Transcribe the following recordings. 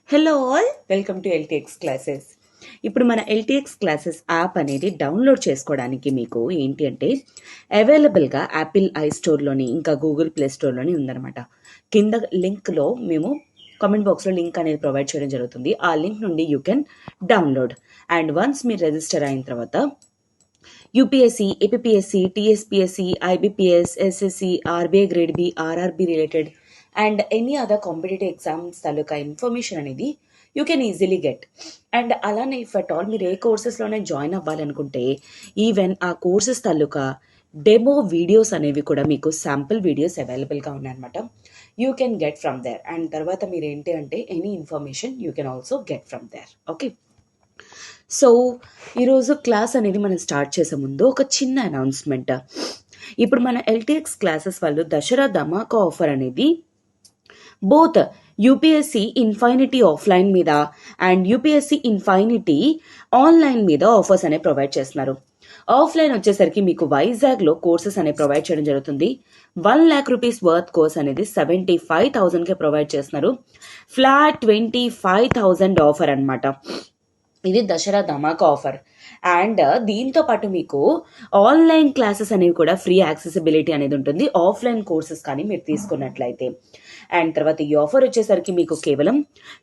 Hello all, welcome to LTX classes. ఇప్పుడు మన LTX classes app అనేది డౌన్లోడ్ చేసుకోవడానికి మీకు ఏంటి అంటే అవైలబుల్గా యాపిల్ ఐ స్టోర్లోని ఇంకా గూగుల్ ప్లే స్టోర్లోని ఉందన్నమాట. కింద లింక్లో మేము కామెంట్ బాక్స్లో లింక్ అనేది ప్రొవైడ్ చేయడం జరుగుతుంది. ఆ లింక్ నుండి you can download. And once మీరు రిజిస్టర్ అయిన తర్వాత UPSC, APSC, TSPSC, IBPS, SSC, RBI grade B, RRB related and any other competitive exams తాలూకా ఇన్ఫర్మేషన్ అనేది you can easily get. And అలానే ఇఫ్ అట్ ఆల్ మీరు ఏ కోర్సెస్లోనే జాయిన్ అవ్వాలనుకుంటే ఈవెన్ ఆ కోర్సెస్ తాలూకా డెమో వీడియోస్ అనేవి కూడా మీకు శాంపుల్ వీడియోస్ అవైలబుల్గా ఉన్నాయన్నమాట. You can get from there. And తర్వాత మీరు ఏంటి అంటే any information you can also get from there. Okay, so ఈరోజు క్లాస్ అనేది మనం స్టార్ట్ చేసే ముందు ఒక చిన్న అనౌన్స్మెంట్. ఇప్పుడు మన ఎల్టీఎక్స్ క్లాసెస్ వాళ్ళు దసరా ధమాకా ఆఫర్ అనేది బోత్ యూపీఎస్సీ ఇన్ఫైనిటీ ఆఫ్లైన్ మీద అండ్ యూపీఎస్సీ ఇన్ఫైనిటీ ఆన్లైన్ మీద ఆఫర్స్ అనేవి ప్రొవైడ్ చేస్తున్నారు. ఆఫ్లైన్ వచ్చేసరికి మీకు వైజాగ్లో కోర్సెస్ అనేవి ప్రొవైడ్ చేయడం జరుగుతుంది. 1,00,000 రూపీస్ వర్త్ కోర్స్ అనేది 75,000కే ప్రొవైడ్ చేస్తున్నారు. ఫ్లాట్ 25,000 ఆఫర్ అనమాట. ఇది దసరా ధమాకా ఆఫర్. అండ్ దీంతో పాటు మీకు ఆన్లైన్ క్లాసెస్ అనేవి కూడా ఫ్రీ యాక్సెసిబిలిటీ అనేది ఉంటుంది ఆఫ్లైన్ కోర్సెస్ కానీ మీరు తీసుకున్నట్లయితే. అండ్ తర్వాత ఈ ఆఫర్ వచ్చేసరికి మీకు కేవలం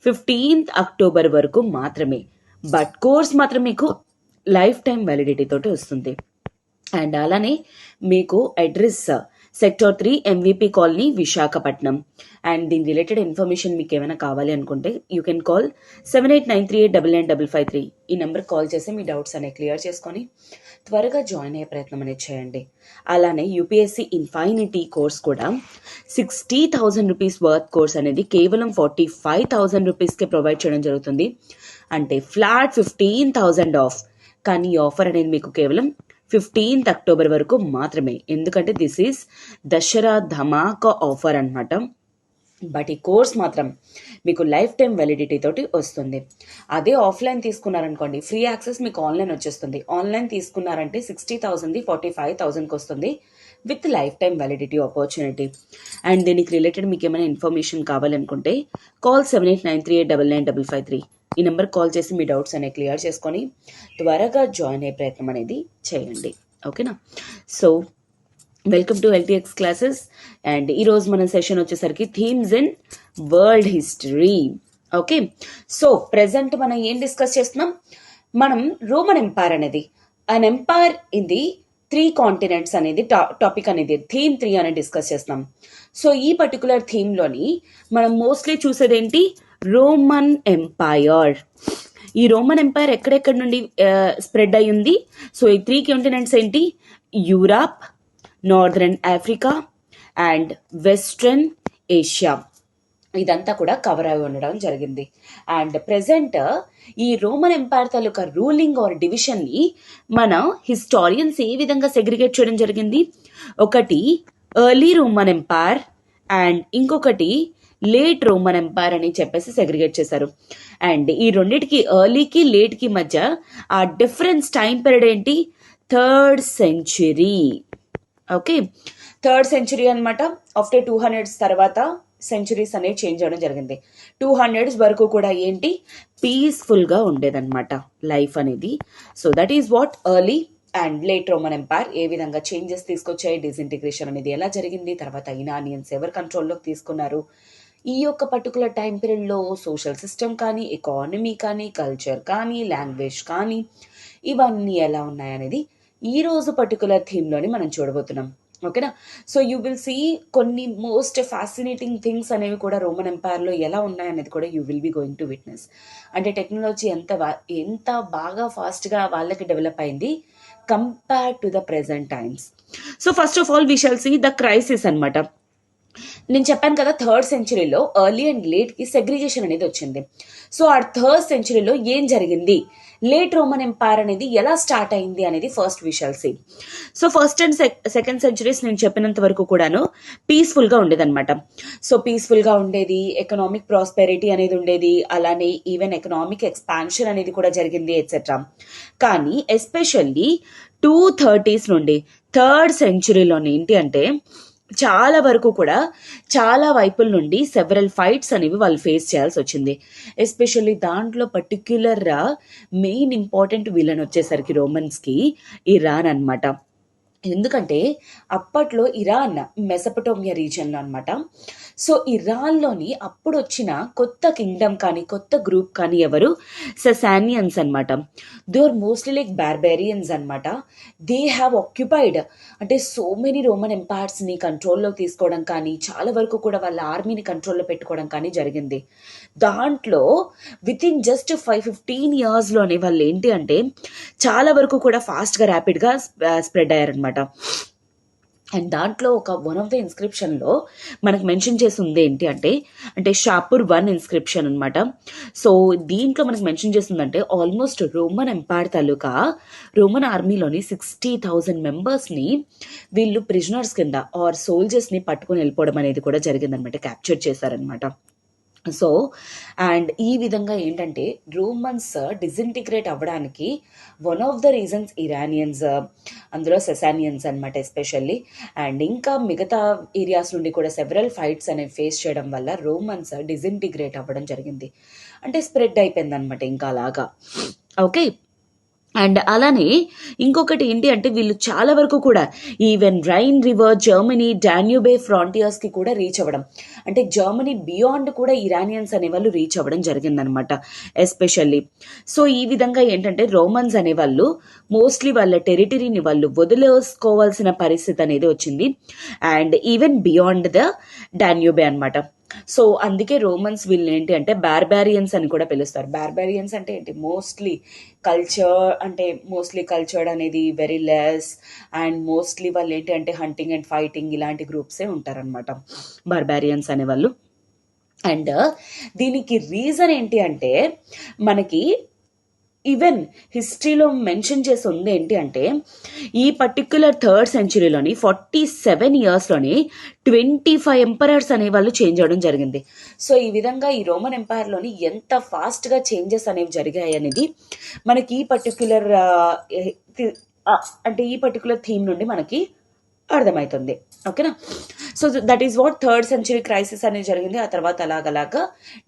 15th అక్టోబర్ వరకు మాత్రమే. బట్ కోర్స్ మాత్రం మీకు లైఫ్ టైం వ్యాలిడిటీ తోటి వస్తుంది. అండ్ అలానే మీకు address sector 3 MVP colony Visakhapatnam. And దీని రిలేటెడ్ ఇన్ఫర్మేషన్ మీకు ఏమైనా కావాలి అనుకుంటే యూ కెన్ కాల్ 7893899553. ఈ నెంబర్ కాల్ చేసి మీ డౌట్స్ అనేవి క్లియర్ చేసుకొని త్వరగా జాయిన్ అయ్యే ప్రయత్నం అనేది చేయండి. అలానే యూపీఎస్సీ ఇన్ఫైనిటీ కోర్స్ కూడా 60,000 రూపీస్ వర్త్ కోర్స్ అనేది కేవలం 45,000 రూపీస్కే ప్రొవైడ్ చేయడం జరుగుతుంది. అంటే ఫ్లాట్ 15,000 ఆఫ్. కానీ ఈ ఆఫర్ అనేది మీకు కేవలం 15th అక్టోబర్ వరకు మాత్రమే. ఎందుకంటే this is Dasara Dhamaka offer అనమాట. బట్ ఈ కోర్స్ మాత్రం మీకు లైఫ్ టైం వ్యాలిడిటీ తోటి వస్తుంది. అదే ఆఫ్లైన్ తీసుకున్నారనుకోండి ఫ్రీ యాక్సెస్ మీకు ఆన్లైన్ వచ్చేస్తుంది. ఆన్లైన్ తీసుకున్నారంటే 60,000ది 45,000కి వస్తుంది with life time validity opportunity. And దీనికి రిలేటెడ్ మీకు ఏమైనా ఇన్ఫర్మేషన్ కావాలనుకుంటే కాల్ 7893899553. ఈ నెంబర్ కాల్ చేసి మీ డౌట్స్ అనేవి క్లియర్ చేసుకొని త్వరగా జాయిన్ అయ్యే ప్రయత్నం అనేది చేయండి. ఓకేనా? So welcome to LTX classes. And ఈరోజు మన సెషన్ వచ్చేసరికి themes in world history. Okay, so present మనం ఏం డిస్కస్ చేస్తున్నాం? మనం రోమన్ ఎంపైర్ అనేది అన్ ఎంపైర్ ఇన్ ది 3 కాంటినెంట్స్ అనేది టాపిక్ అనేది థీమ్ 3 అనేది డిస్కస్ చేస్తున్నాం. సో ఈ పర్టికులర్ థీమ్లోని మనం మోస్ట్లీ చూసేది ఏంటి? Roman empire. ఈ రోమన్ ఎంపైర్ ఎక్కడెక్కడి నుండి స్ప్రెడ్ అయ్యింది? సో ఈ 3 కాంటినెంట్స్ ఏంటి? Europe, northern Africa and western Asia. ఇదంతా కూడా కవర్ అయి ఉండడం జరిగింది. అండ్ ప్రెసెంట్ ఈ రోమన్ ఎంపైర్ తాలూకా రూలింగ్ ఆర్ డివిజన్ని మన హిస్టారియన్స్ ఏ విధంగా సెగ్రిగేట్ చేయడం జరిగింది? ఒకటి ఎర్లీ రోమన్ ఎంపైర్ అండ్ ఇంకొకటి లేట్ రోమన్ ఎంపైర్ అని చెప్పేసి సెగ్రిగేట్ చేశారు. అండ్ ఈ రెండింటికి ఎర్లీకి లేట్కి మధ్య ఆ డిఫరెన్స్ టైం పీరియడ్ ఏంటి? 3rd century. Okay, 3rd century అనమాట. ఆఫ్టర్ 200s తర్వాత సెంచురీస్ అనేవి చేంజ్ అవ్వడం జరిగింది. 200s వరకు కూడా ఏంటి? పీస్ఫుల్గా ఉండేదన్నమాట లైఫ్ అనేది. So that is what early and late Roman empire ఏ విధంగా చేంజెస్ తీసుకొచ్చాయి, డిసింటిగ్రేషన్ అనేది ఎలా జరిగింది, తర్వాత ఇరానియన్స్ ఎవరు కంట్రోల్లోకి తీసుకున్నారు, ఈ యొక్క పర్టికులర్ టైం పీరియడ్లో సోషల్ సిస్టమ్ కానీ, ఎకానమీ కానీ, కల్చర్ కానీ, లాంగ్వేజ్ కానీ ఇవన్నీ ఎలా ఉన్నాయనేది ఈరోజు పర్టికులర్ థీమ్లోని మనం చూడబోతున్నాం. ఓకేనా? సో యూ విల్ సీ కొన్ని మోస్ట్ ఫ్యాసినేటింగ్ థింగ్స్ అనేవి కూడా రోమన్ ఎంపైర్లో ఎలా ఉన్నాయనేది కూడా you will be going to witness. అంటే టెక్నాలజీ ఎంత బాగా ఫాస్ట్గా వాళ్ళకి డెవలప్ అయింది compare to the present times. So first of all we shall see the crisis అనమాట. నేను చెప్పాను కదా 3rd centuryలో ఎర్లీ అండ్ లేట్కి సెగ్రిగేషన్ అనేది వచ్చింది. సో ఆ 3rd centuryలో ఏం జరిగింది, లేట్ రోమన్ ఎంపైర్ అనేది ఎలా స్టార్ట్ అయింది అనేది first we shall see. So 1st and 2nd centuries నేను చెప్పినంత వరకు కూడాను పీస్ఫుల్గా ఉండేదన్నమాట. సో పీస్ఫుల్గా ఉండేది, ఎకనామిక్ ప్రాస్పెరిటీ అనేది ఉండేది, అలానే ఈవెన్ ఎకనామిక్ ఎక్స్పాన్షన్ అనేది కూడా జరిగింది ఎట్సెట్రా. కానీ ఎస్పెషల్లీ 230s నుండి 3rd centuryలోని ఏంటి అంటే చాలా వరకు కూడా చాలా వైపుల నుండి సెవరల్ ఫైట్స్ అనేవి వాళ్ళు ఫేస్ చేయాల్సి వచ్చింది. ఎస్పెషల్లీ దాంట్లో పర్టిక్యులర్ మెయిన్ ఇంపార్టెంట్ విలన్ వచ్చేసరికి రోమన్స్కి ఇరాన్ అన్నమాట. ఎందుకంటే అప్పట్లో ఇరాన్ మెసపటోమియా రీజియన్లో అనమాట. సో ఇరాన్లోని అప్పుడు వచ్చిన కొత్త కింగ్డమ్ కానీ కొత్త గ్రూప్ కానీ ఎవరు, ససానియన్స్ అనమాట. They are mostly like barbarians అనమాట. దే హ్యావ్ ఆక్యుపైడ్ అంటే సో మెనీ రోమన్ ఎంపైర్స్ని కంట్రోల్లో తీసుకోవడం కానీ చాలా వరకు కూడా వాళ్ళ ఆర్మీని కంట్రోల్లో పెట్టుకోవడం కానీ జరిగింది. దాంట్లో విత్ ఇన్ జస్ట్ 5-15 ఇయర్స్లోనే వాళ్ళు ఏంటి అంటే చాలా వరకు కూడా ఫాస్ట్గా ర్యాపిడ్గా స్ప్రెడ్ అయ్యారనమాట. అండ్ దాంట్లో వన్ ఆఫ్ ద ఇన్స్క్రిప్షన్లో మనకు మెన్షన్ చేసి ఉంది ఏంటి అంటే షాపూర్ 1 ఇన్స్క్రిప్షన్ అనమాట. సో దీంట్లో మనకు మెన్షన్ చేస్తుందంటే ఆల్మోస్ట్ రోమన్ ఎంపైర్ తాలూకా రోమన్ ఆర్మీలోని 60,000 మెంబర్స్ని వీళ్ళు ప్రిజనర్స్ కింద ఆర్ సోల్జర్స్ని పట్టుకుని వెళ్ళిపోవడం అనేది కూడా జరిగిందనమాట, క్యాప్చర్ చేశారనమాట. సో అండ్ ఈ విధంగా ఏంటంటే రోమన్స్ డిసింటిగ్రేట్ అవ్వడానికి one of the reasons Iranians, అందులో సెసానియన్స్ అనమాట ఎస్పెషల్లీ. అండ్ ఇంకా మిగతా ఏరియాస్ నుండి కూడా సెవరల్ ఫైట్స్ అనేవి ఫేస్ చేయడం వల్ల రోమన్స్ డిసింటిగ్రేట్ అవ్వడం జరిగింది, అంటే స్ప్రెడ్ అయిపోయింది అనమాట ఇంకా అలాగా. ఓకే. అండ్ అలానే ఇంకొకటి ఏంటి అంటే వీళ్ళు చాలా వరకు కూడా ఈవెన్ రైన్ రివర్, జర్మనీ, డాన్యూబే ఫ్రాంటియర్స్కి కూడా రీచ్ అవ్వడం, అంటే జర్మనీ బియాండ్ కూడా ఇరానియన్స్ అనేవాళ్ళు రీచ్ అవ్వడం జరిగిందనమాట ఎస్పెషల్లీ. సో ఈ విధంగా ఏంటంటే రోమన్స్ అనేవాళ్ళు మోస్ట్లీ వాళ్ళ టెరిటరీని వాళ్ళు వదిలేసుకోవాల్సిన పరిస్థితి అనేది వచ్చింది, అండ్ ఈవెన్ బియాండ్ ద డాన్యూబే అనమాట. సో అందుకే రోమన్స్ వీళ్ళు ఏంటి అంటే బార్బారియన్స్ అని కూడా పిలుస్తారు. బార్బారియన్స్ అంటే ఏంటి, మోస్ట్లీ కల్చర్డ్ అనేది వెరీ లెస్, అండ్ మోస్ట్లీ వాళ్ళు ఏంటి అంటే హంటింగ్ అండ్ ఫైటింగ్ ఇలాంటి గ్రూప్సే ఉంటారనమాట బార్బారియన్స్ అనేవాళ్ళు. అండ్ దీనికి రీజన్ ఏంటి అంటే మనకి ఈవెన్ హిస్టరీలో మెన్షన్ చేసి ఉంది ఏంటి అంటే ఈ పర్టిక్యులర్ 3rd సెంచురీలోని 47 ఇయర్స్లోని 25 ఎంపరర్స్ అనే వాళ్ళు చేంజ్ అవ్వడం జరిగింది. సో ఈ విధంగా ఈ రోమన్ ఎంపైర్లోని ఎంత ఫాస్ట్గా చేంజెస్ అనేవి జరిగాయి అనేది మనకి ఈ పర్టిక్యులర్ థీమ్ నుండి మనకి అర్థమవుతుంది. ఓకేనా. So that is what 3rd century crisis అనేది జరిగింది. ఆ తర్వాత అలాగలాగా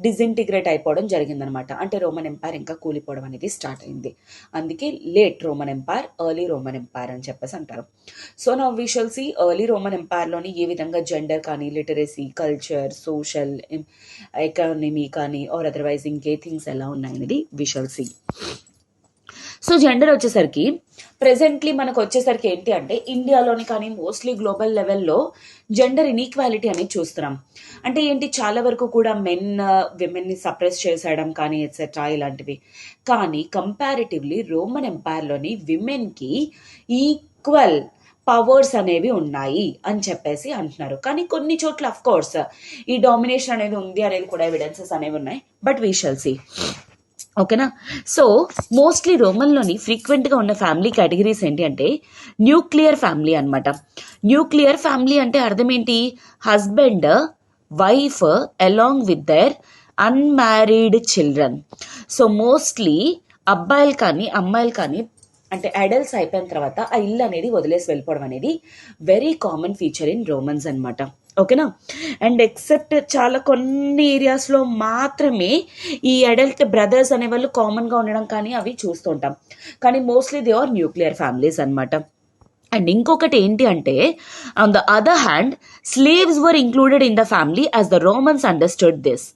డిసింటిగ్రేట్ అయిపోవడం జరిగిందనమాట. అంటే రోమన్ ఎంపైర్ ఇంకా కూలిపోవడం అనేది స్టార్ట్ అయింది. అందుకే late Roman empire, early Roman empire అని చెప్పేసి అంటారు. So now we shall see early Roman ఎంపైర్లోని ఏ విధంగా జెండర్ కానీ, లిటరసీ, కల్చర్, సోషల్, ఎకానమీ కానీ ఆర్ అదర్వైజ్ ఇంకే థింగ్స్ ఎలా ఉన్నాయనేది we shall see. So gender వచ్చేసరికి ప్రెసెంట్లీ మనకు వచ్చేసరికి ఏంటి అంటే ఇండియాలోని కానీ మోస్ట్లీ గ్లోబల్ లెవెల్లో జెండర్ ఇన్ఈక్వాలిటీ అనేది చూస్తున్నాం. అంటే ఏంటి, చాలా వరకు కూడా మెన్ విమెన్ని సప్రెస్ చేసేయడం కానీ ఎట్సెట్రా ఇలాంటివి. కానీ కంపారిటివ్లీ రోమన్ ఎంపైర్లోని విమెన్కి ఈక్వల్ పవర్స్ అనేవి ఉన్నాయి అని చెప్పేసి అంటున్నారు. కానీ కొన్ని చోట్ల అఫ్ కోర్స్ ఈ డామినేషన్ అనేది ఉంది అనేది కూడా ఎవిడెన్సెస్ అనేవి ఉన్నాయి, బట్ వీ షల్ సీ. ఓకేనా. సో మోస్ట్లీ రోమన్లోని ఫ్రీక్వెంట్గా ఉన్న ఫ్యామిలీ కేటగిరీస్ ఏంటి అంటే న్యూక్లియర్ ఫ్యామిలీ అనమాట. న్యూక్లియర్ ఫ్యామిలీ అంటే అర్థం ఏంటి, husband, wife along with their unmarried children. So mostly అబ్బాయిలు కానీ అమ్మాయిలు కానీ అంటే అడల్ట్స్ అయిపోయిన తర్వాత ఆ ఇల్లు అనేది వదిలేసి వెళ్ళిపోవడం అనేది very common feature in Romans అనమాట. ఓకేనా. అండ్ ఎక్సెప్ట్ చాలా కొన్ని ఏరియాస్లో మాత్రమే ఈ అడల్ట్ బ్రదర్స్ అనేవాళ్ళు కామన్గా ఉండడం కానీ అవి చూస్తూ ఉంటాం. కానీ mostly they are nuclear families అనమాట. అండ్ ఇంకొకటి ఏంటి అంటే on the other hand slaves were included in the family as the Romans understood this.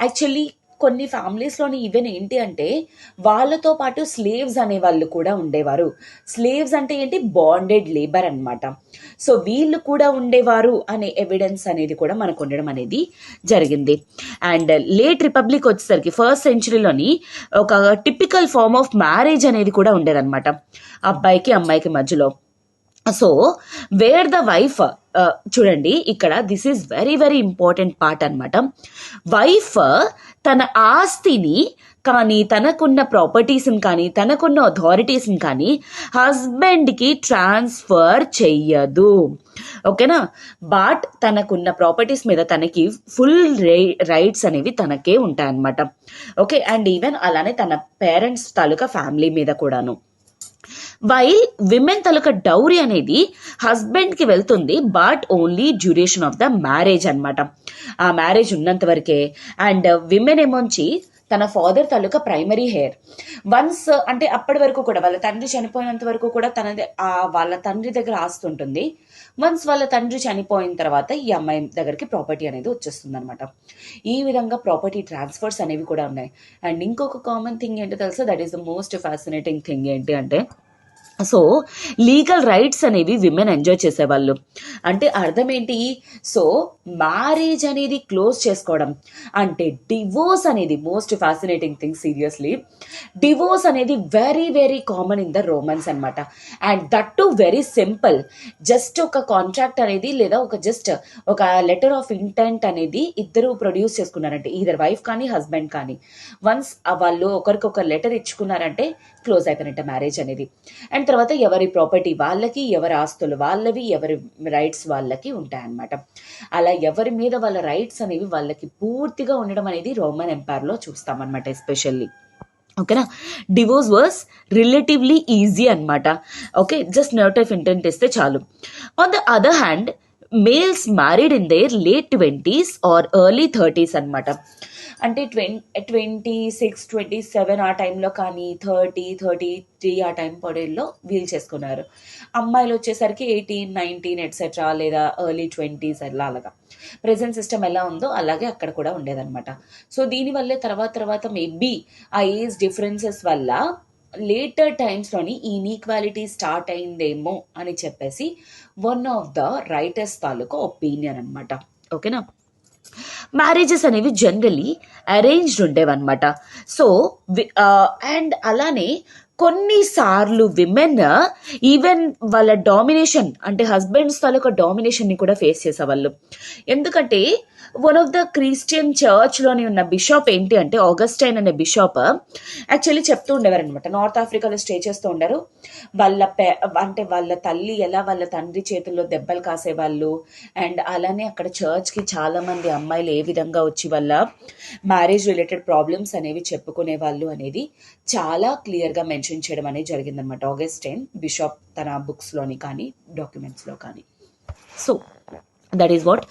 Actually కొన్ని ఫ్యామిలీస్లోని ఈవెన్ ఏంటి అంటే వాళ్ళతో పాటు స్లేవ్స్ అనే వాళ్ళు కూడా ఉండేవారు. స్లేవ్స్ అంటే ఏంటి, బాండెడ్ లేబర్ అనమాట. సో వీళ్ళు కూడా ఉండేవారు అనే ఎవిడెన్స్ అనేది కూడా మనకు ఉండడం అనేది జరిగింది. అండ్ లేట్ రిపబ్లిక్ వచ్చేసరికి 1st సెంచురీలోని ఒక టిపికల్ ఫార్మ్ ఆఫ్ మ్యారేజ్ అనేది కూడా ఉండేదన్నమాట అబ్బాయికి అమ్మాయికి మధ్యలో. సో వేర్ ద వైఫ్, చూడండి ఇక్కడ this is very very important part అనమాట. వైఫ్ తన ఆస్తిని కానీ తనకున్న ప్రాపర్టీస్ని కానీ తనకున్న అథారిటీస్ని కానీ హస్బెండ్కి ట్రాన్స్ఫర్ చెయ్యదు. ఓకేనా. బట్ తనకున్న ప్రాపర్టీస్ మీద తనకి ఫుల్ రైట్స్ అనేవి తనకే ఉంటాయన్నమాట. ఓకే. అండ్ ఈవెన్ అలానే తన పేరెంట్స్ తాలూకా ఫ్యామిలీ మీద కూడాను. వైల్ విమెన్ తాలూకా డౌరీ అనేది హస్బెండ్ కి వెళ్తుంది, but only duration of the marriage అన్నమాట. ఆ మ్యారేజ్ ఉన్నంత వరకే. అండ్ విమెన్ ఏమోంచి తన ఫాదర్ తాలూకా ప్రైమరీ హెయిర్ వన్స్, అంటే అప్పటి వరకు కూడా వాళ్ళ తండ్రి చనిపోయినంత వరకు కూడా తనది వాళ్ళ తండ్రి దగ్గర ఆస్తుంటుంది. వన్స్ వాళ్ళ తండ్రి చనిపోయిన తర్వాత ఈ అమ్మాయి దగ్గరికి ప్రాపర్టీ అనేది వచ్చేస్తుంది అనమాట. ఈ విధంగా ప్రాపర్టీ ట్రాన్స్ఫర్స్ అనేవి కూడా ఉన్నాయి. అండ్ ఇంకొక కామన్ థింగ్ ఏంటో తెలుసా, that is the most fascinating thing ఏంటి అంటే, సో లీగల్ రైట్స్ అనేవి విమెన్ ఎంజాయ్ చేసేవాళ్ళు. అంటే అర్థం ఏంటి, సో మ్యారేజ్ అనేది క్లోజ్ చేసుకోవడం అంటే డివోర్స్ అనేది most fascinating thing. Seriously divorce అనేది very very common in the Romans అనమాట. And that too very simple. Just ఒక కాంట్రాక్ట్ అనేది లేదా ఒక లెటర్ ఆఫ్ ఇంటెంట్ అనేది ఇద్దరు ప్రొడ్యూస్ చేసుకున్నారంటే, ఈదర్ వైఫ్ కానీ హస్బెండ్ కానీ, వన్స్ వాళ్ళు ఒకరికొక లెటర్ ఇచ్చుకున్నారంటే క్లోజ్ అయిపోయినట్ట మ్యారేజ్ అనేది. అండ్ తర్వాత ఎవరి ప్రాపర్టీ వాళ్ళకి, ఎవరి ఆస్తులు వాళ్ళవి, ఎవరి రైట్స్ వాళ్ళకి ఉంటాయన్నమాట. అలా ఎవరి మీద వాళ్ళ రైట్స్ అనేవి వాళ్ళకి పూర్తిగా ఉండడం అనేది రోమన్ ఎంపైర్లో చూస్తామన్నమాట ఎస్పెషల్లీ. ఓకేనా. డివోర్స్ వాజ్ రిలేటివ్లీ ఈజీ అనమాట. Okay, just note of intent ఇస్తే చాలు. On the other hand males married in their late 20s or early 30s అనమాట. అంటే 26, 27 ఆ టైంలో కానీ, 33 ఆ టైం పడేలో వీల్ చేసుకున్నారు. అమ్మాయిలు వచ్చేసరికి 18, 19 ఎట్సెట్రా, లేదా ఎర్లీ 20s అలాగా. ప్రెజెంట్ సిస్టమ్ ఎలా ఉందో అలాగే అక్కడ కూడా ఉండేదన్నమాట. సో దీనివల్లే తర్వాత మేబీ ఆ ఏజ్ డిఫరెన్సెస్ వల్ల లేటర్ టైమ్స్లోని ఈ ఈక్వాలిటీ స్టార్ట్ అయిందేమో అని చెప్పేసి one of the writers taluka opinion అనమాట. ఓకేనా. మ్యారేజెస్ అనేవి జనరలీ అరేంజ్డ్ ఉండేవన్నమాట. సో అండ్ అలానే కొన్నిసార్లు విమెన్ ఈవెన్ వాళ్ళ డామినేషన్, అంటే హస్బెండ్స్ తాలూకా డామినేషన్ని కూడా ఫేస్ చేసేవాళ్ళు. ఎందుకంటే వన్ ఆఫ్ ద క్రిస్టియన్ చర్చ్లోని ఉన్న బిషప్ ఏంటి అంటే, ఆగస్టైన్ అనే బిషప్ యాక్చువల్లీ చెప్తూ ఉండేవారు అనమాట. నార్త్ ఆఫ్రికాలో స్టే చేస్తూ ఉండారు. అంటే వాళ్ళ తల్లి ఎలా వాళ్ళ తండ్రి చేతుల్లో దెబ్బలు కాసేవాళ్ళు, అండ్ అలానే అక్కడ చర్చ్కి చాలామంది అమ్మాయిలు ఏ విధంగా వచ్చి వాళ్ళ మ్యారేజ్ రిలేటెడ్ ప్రాబ్లమ్స్ అనేవి చెప్పుకునే వాళ్ళు అనేది చాలా క్లియర్గా మెన్షన్ చేయడం అనేది జరిగిందనమాట ఆగస్టైన్ బిషప్ తన బుక్స్లోని కానీ డాక్యుమెంట్స్లో కానీ. So that is what.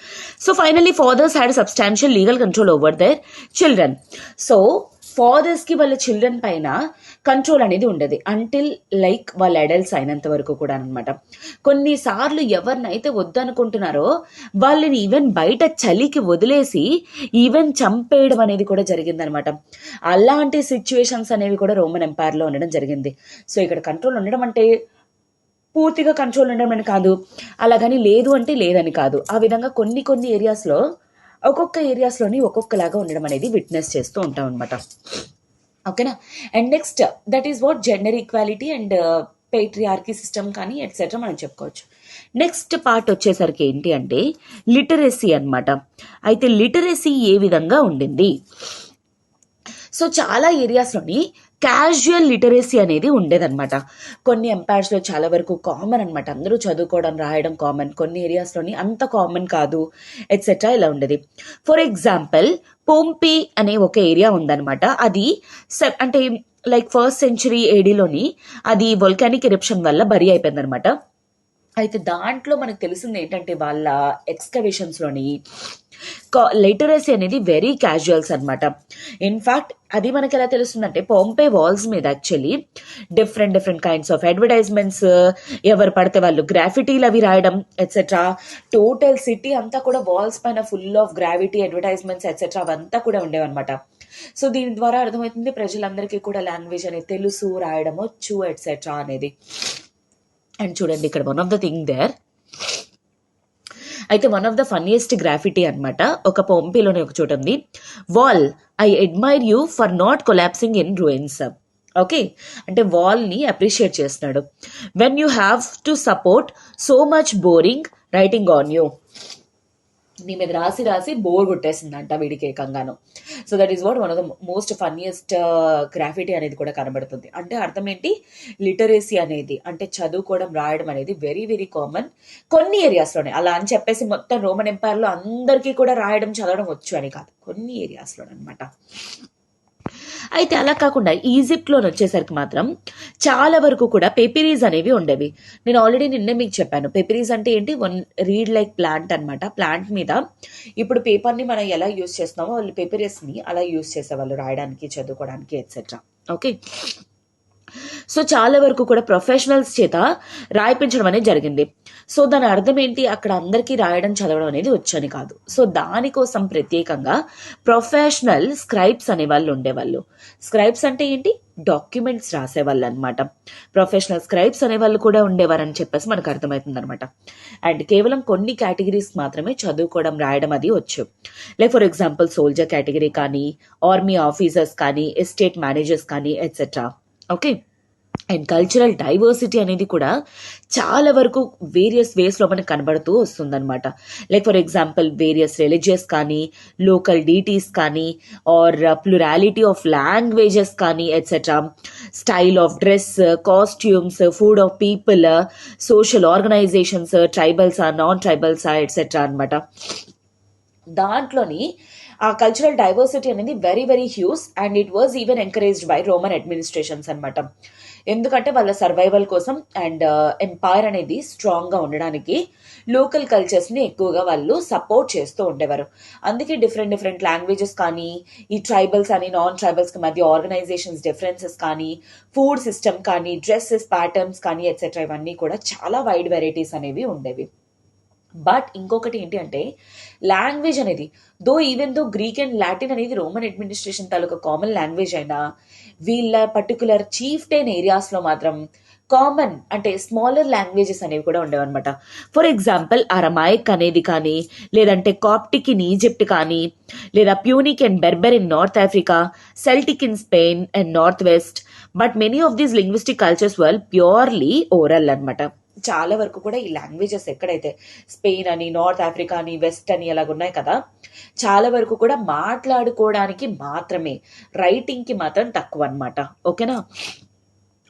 So finally fathers had substantial legal control over their children. So fathers కి వాళ్ళ చిల్డ్రన్ పైన కంట్రోల్ అనేది ఉండేది అంటిల్ లైక్ వాళ్ళ అడల్ట్స్ అయినంత వరకు కూడా అనమాట. కొన్నిసార్లు ఎవరినైతే వద్దనుకుంటున్నారో వాళ్ళని ఈవెన్ బయట చలికి వదిలేసి ఈవెన్ చంపేయడం అనేది కూడా జరిగిందనమాట. అలాంటి సిచ్యువేషన్స్ అనేవి కూడా రోమన్ ఎంపైర్లో ఉండడం జరిగింది. సో ఇక్కడ కంట్రోల్ ఉండడం అంటే పూర్తిగా కంట్రోల్ ఉండడం అని కాదు, అలాగని లేదు అంటే లేదని కాదు. ఆ విధంగా కొన్ని ఏరియాస్లో ఒక్కొక్క ఏరియాస్లోని ఒక్కొక్కలాగా ఉండడం అనేది విట్నెస్ చేస్తూ ఉంటాం అనమాట. ఓకేనా. And next that is what gender equality and patriarchy system కానీ ఎట్సెట్రా మనం చెప్పుకోవచ్చు. నెక్స్ట్ పార్ట్ వచ్చేసరికి ఏంటి అంటే లిటరసీ అనమాట. అయితే లిటరసీ ఏ విధంగా ఉండింది, సో చాలా ఏరియాస్లోని క్యాజువల్ లిటరసీ అనేది ఉండేదన్నమాట. కొన్ని ఎంపైర్స్లో చాలా వరకు కామన్ అనమాట, అందరూ చదువుకోవడం రాయడం కామన్. కొన్ని ఏరియాస్లోని అంత కామన్ కాదు ఎట్సెట్రా ఇలా ఉండేది. ఫర్ ఎగ్జాంపుల్ పోంపీ అనే ఒక ఏరియా ఉందన్నమాట. అది అంటే లైక్ 1st century ADలోని అది వోల్కానిక్ ఎరప్షన్ వల్ల బరి అయిపోయింది అనమాట. అయితే దాంట్లో మనకు తెలిసింది ఏంటంటే వాళ్ళ ఎక్స్కవేషన్స్లోని లిటరసీ అనేది వెరీ క్యాజువల్స్ అనమాట. ఇన్ఫ్యాక్ట్ అది మనకి ఎలా తెలుస్తుందంటే పాంపే వాల్స్ మీద actually different kinds of advertisements, ఎవరు పడితే వాళ్ళు గ్రాఫిటీలు అవి రాయడం ఎట్సెట్రా. టోటల్ సిటీ అంతా కూడా వాల్స్ పైన full of graffiti advertisements etcetera అవంతా కూడా ఉండేవన్నమాట. సో దీని ద్వారా అర్థమవుతుంది ప్రజలందరికీ కూడా లాంగ్వేజ్ అనేది తెలుసు, రాయడం వచ్చు ఎట్సెట్రా అనేది. అండ్ చూడండి ఇక్కడ one of the thing there, అయితే one of the funniest graffiti అనమాట. ఒక పొంపీలోనే ఒక చోట ఉంది, wall I admire you for not collapsing in ruins. Okay, అంటే వాల్ని అప్రిషియేట్ చేస్తున్నాడు. When you have to support so much boring writing on you. నీ మీద రాసి బోర్ కొట్టేసిందంట వీడికి ఏకంగాను. So that is what one of the most funniest graffiti అనేది కూడా కనబడుతుంది. అంటే అర్థం ఏంటి, లిటరసీ అనేది అంటే చదువుకోవడం రాయడం అనేది వెరీ వెరీ కామన్ కొన్ని ఏరియాస్లోనే. అలా అని చెప్పేసి మొత్తం రోమన్ ఎంపైర్లో అందరికీ కూడా రాయడం చదవడం వచ్చు అని కాదు, కొన్ని ఏరియాస్లోనే అనమాట. అయితే అలా కాకుండా ఈజిప్ట్లో వచ్చేసరికి మాత్రం చాలా వరకు కూడా పెపిరీస్ అనేవి ఉండేవి. నేను ఆల్రెడీ నిన్నే మీకు చెప్పాను. పెపిరీస్ అంటే ఏంటి? వన్ రీడ్ లైక్ ప్లాంట్ అనమాట. ప్లాంట్ మీద ఇప్పుడు పేపర్ని మనం ఎలా యూస్ చేస్తున్నామో వాళ్ళు పెపిరీస్ని అలా యూస్ చేసేవాళ్ళు రాయడానికి, చదువుకోవడానికి ఎట్సెట్రా. ఓకే, సో చాలా వరకు కూడా ప్రొఫెషనల్స్ చేత రాయిపించడం అనేది జరిగింది. సో దాని అర్థం ఏంటి? అక్కడ అందరికీ రాయడం చదవడం అనేది వచ్చని కాదు. సో దానికోసం ప్రత్యేకంగా ప్రొఫెషనల్ స్క్రైబ్స్ అనే వాళ్ళు ఉండేవాళ్ళు. స్క్రైబ్స్ అంటే ఏంటి? డాక్యుమెంట్స్ రాసేవాళ్ళు అనమాట. ప్రొఫెషనల్ స్క్రైబ్స్ అనే వాళ్ళు కూడా ఉండేవారని చెప్పేసి మనకు అర్థమవుతుంది అనమాట. అండ్ కేవలం కొన్ని కేటగిరీస్ మాత్రమే చదువుకోవడం, రాయడం అది వచ్చు. Like for example soldier category కానీ, ఆర్మీ ఆఫీసర్స్ కానీ, ఎస్టేట్ మేనేజర్స్ కానీ etcetera. Okay, and cultural diversity అనేది కూడా చాలా వరకు వేరియస్ వేస్లో మనకు కనబడుతూ వస్తుందన్నమాట. Like for example various religious కానీ, లోకల్ డీటీస్ కానీ, ఆర్ ప్లూరాలిటీ ఆఫ్ లాంగ్వేజెస్ కానీ etcetera, style of dress, costumes, food of people, social organizations, ట్రైబల్సా, నాన్ ట్రైబల్సా ఎట్సెట్రా అనమాట. దాంట్లోని ఆ కల్చరల్ డైవర్సిటీ అనేది very very huge and it was even encouraged by Roman administrations అనమాట. ఎందుకంటే వాళ్ళ సర్వైవల్ కోసం అండ్ ఎంపైర్ అనేది స్ట్రాంగ్గా ఉండడానికి లోకల్ కల్చర్స్ని ఎక్కువగా వాళ్ళు సపోర్ట్ చేస్తూ ఉండేవారు. అందుకే డిఫరెంట్ డిఫరెంట్ లాంగ్వేజెస్ కానీ, ఈ ట్రైబల్స్ అని నాన్ ట్రైబల్స్కి మధ్య ఆర్గనైజేషన్స్ డిఫరెన్సెస్ కానీ, ఫుడ్ సిస్టమ్ కానీ, డ్రెస్సెస్ ప్యాటర్న్స్ కానీ ఎట్సెట్రా ఇవన్నీ కూడా చాలా వైడ్ వెరైటీస్ అనేవి ఉండేవి. బట్ ఇంకొకటి ఏంటి అంటే లాంగ్వేజ్ అనేది even though Greek and Latin అనేది రోమన్ అడ్మినిస్ట్రేషన్ తాలూకా కామన్ లాంగ్వేజ్ అయినా వీళ్ళ పర్టికులర్ చీఫ్టైన్ ఏరియాస్లో మాత్రం కామన్ అంటే స్మాలర్ లాంగ్వేజెస్ అనేవి కూడా ఉండేవన్నమాట. ఫర్ ఎగ్జాంపుల్ అరమాయిక్ అనేది కానీ, లేదంటే కాప్టిక్ ఇన్ ఈజిప్ట్ కానీ, లేదా Punic and Berber in north Africa, Celtic in Spain and north west. But many of these linguistic cultures were purely oral అనమాట. చాలా వరకు కూడా ఈ లాంగ్వేజెస్ ఎక్కడైతే స్పెయిన్ అని, నార్త్ ఆఫ్రికా అని, వెస్ట్ అని అలాగ ఉన్నాయి కదా, చాలా వరకు కూడా మాట్లాడుకోవడానికి మాత్రమే, రైటింగ్కి మాత్రం తక్కువ అనమాట. ఓకేనా?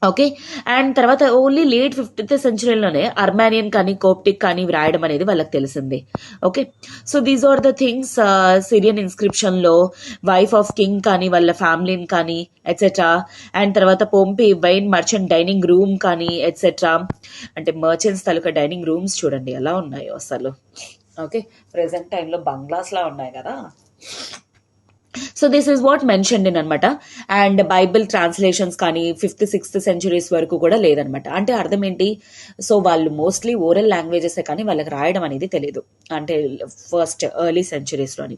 ఓకే, అండ్ తర్వాత ఓన్లీ లేట్ 5th సెంచరీలోనే అర్మానియన్ కానీ, కోప్టిక్ కానీ రాయడం అనేది వాళ్ళకి తెలిసింది. Okay, so these are the things. Syrian ఇన్స్క్రిప్షన్లో వైఫ్ ఆఫ్ కింగ్ కానీ, వాళ్ళ ఫ్యామిలీని కానీ ఎట్సెట్రా. అండ్ తర్వాత Pompeii wine merchant dining room కానీ ఎట్సెట్రా. అంటే మర్చెంట్స్ తాలూకా డైనింగ్ రూమ్స్ చూడండి ఎలా ఉన్నాయో అసలు. ఓకే, ప్రెసెంట్ టైంలో బంగ్లాస్లా ఉన్నాయి కదా. So this is what mentioned in అనమాట. అండ్ బైబిల్ ట్రాన్స్లేషన్స్ కానీ 5th 6th సెంచురీస్ వరకు కూడా లేదనమాట. అంటే అర్థం ఏంటి? సో వాళ్ళు మోస్ట్లీ ఓరల్ లాంగ్వేజెసే కానీ వాళ్ళకి రాయడం అనేది తెలియదు, అంటే ఫస్ట్ ఎర్లీ సెంచురీస్లోని.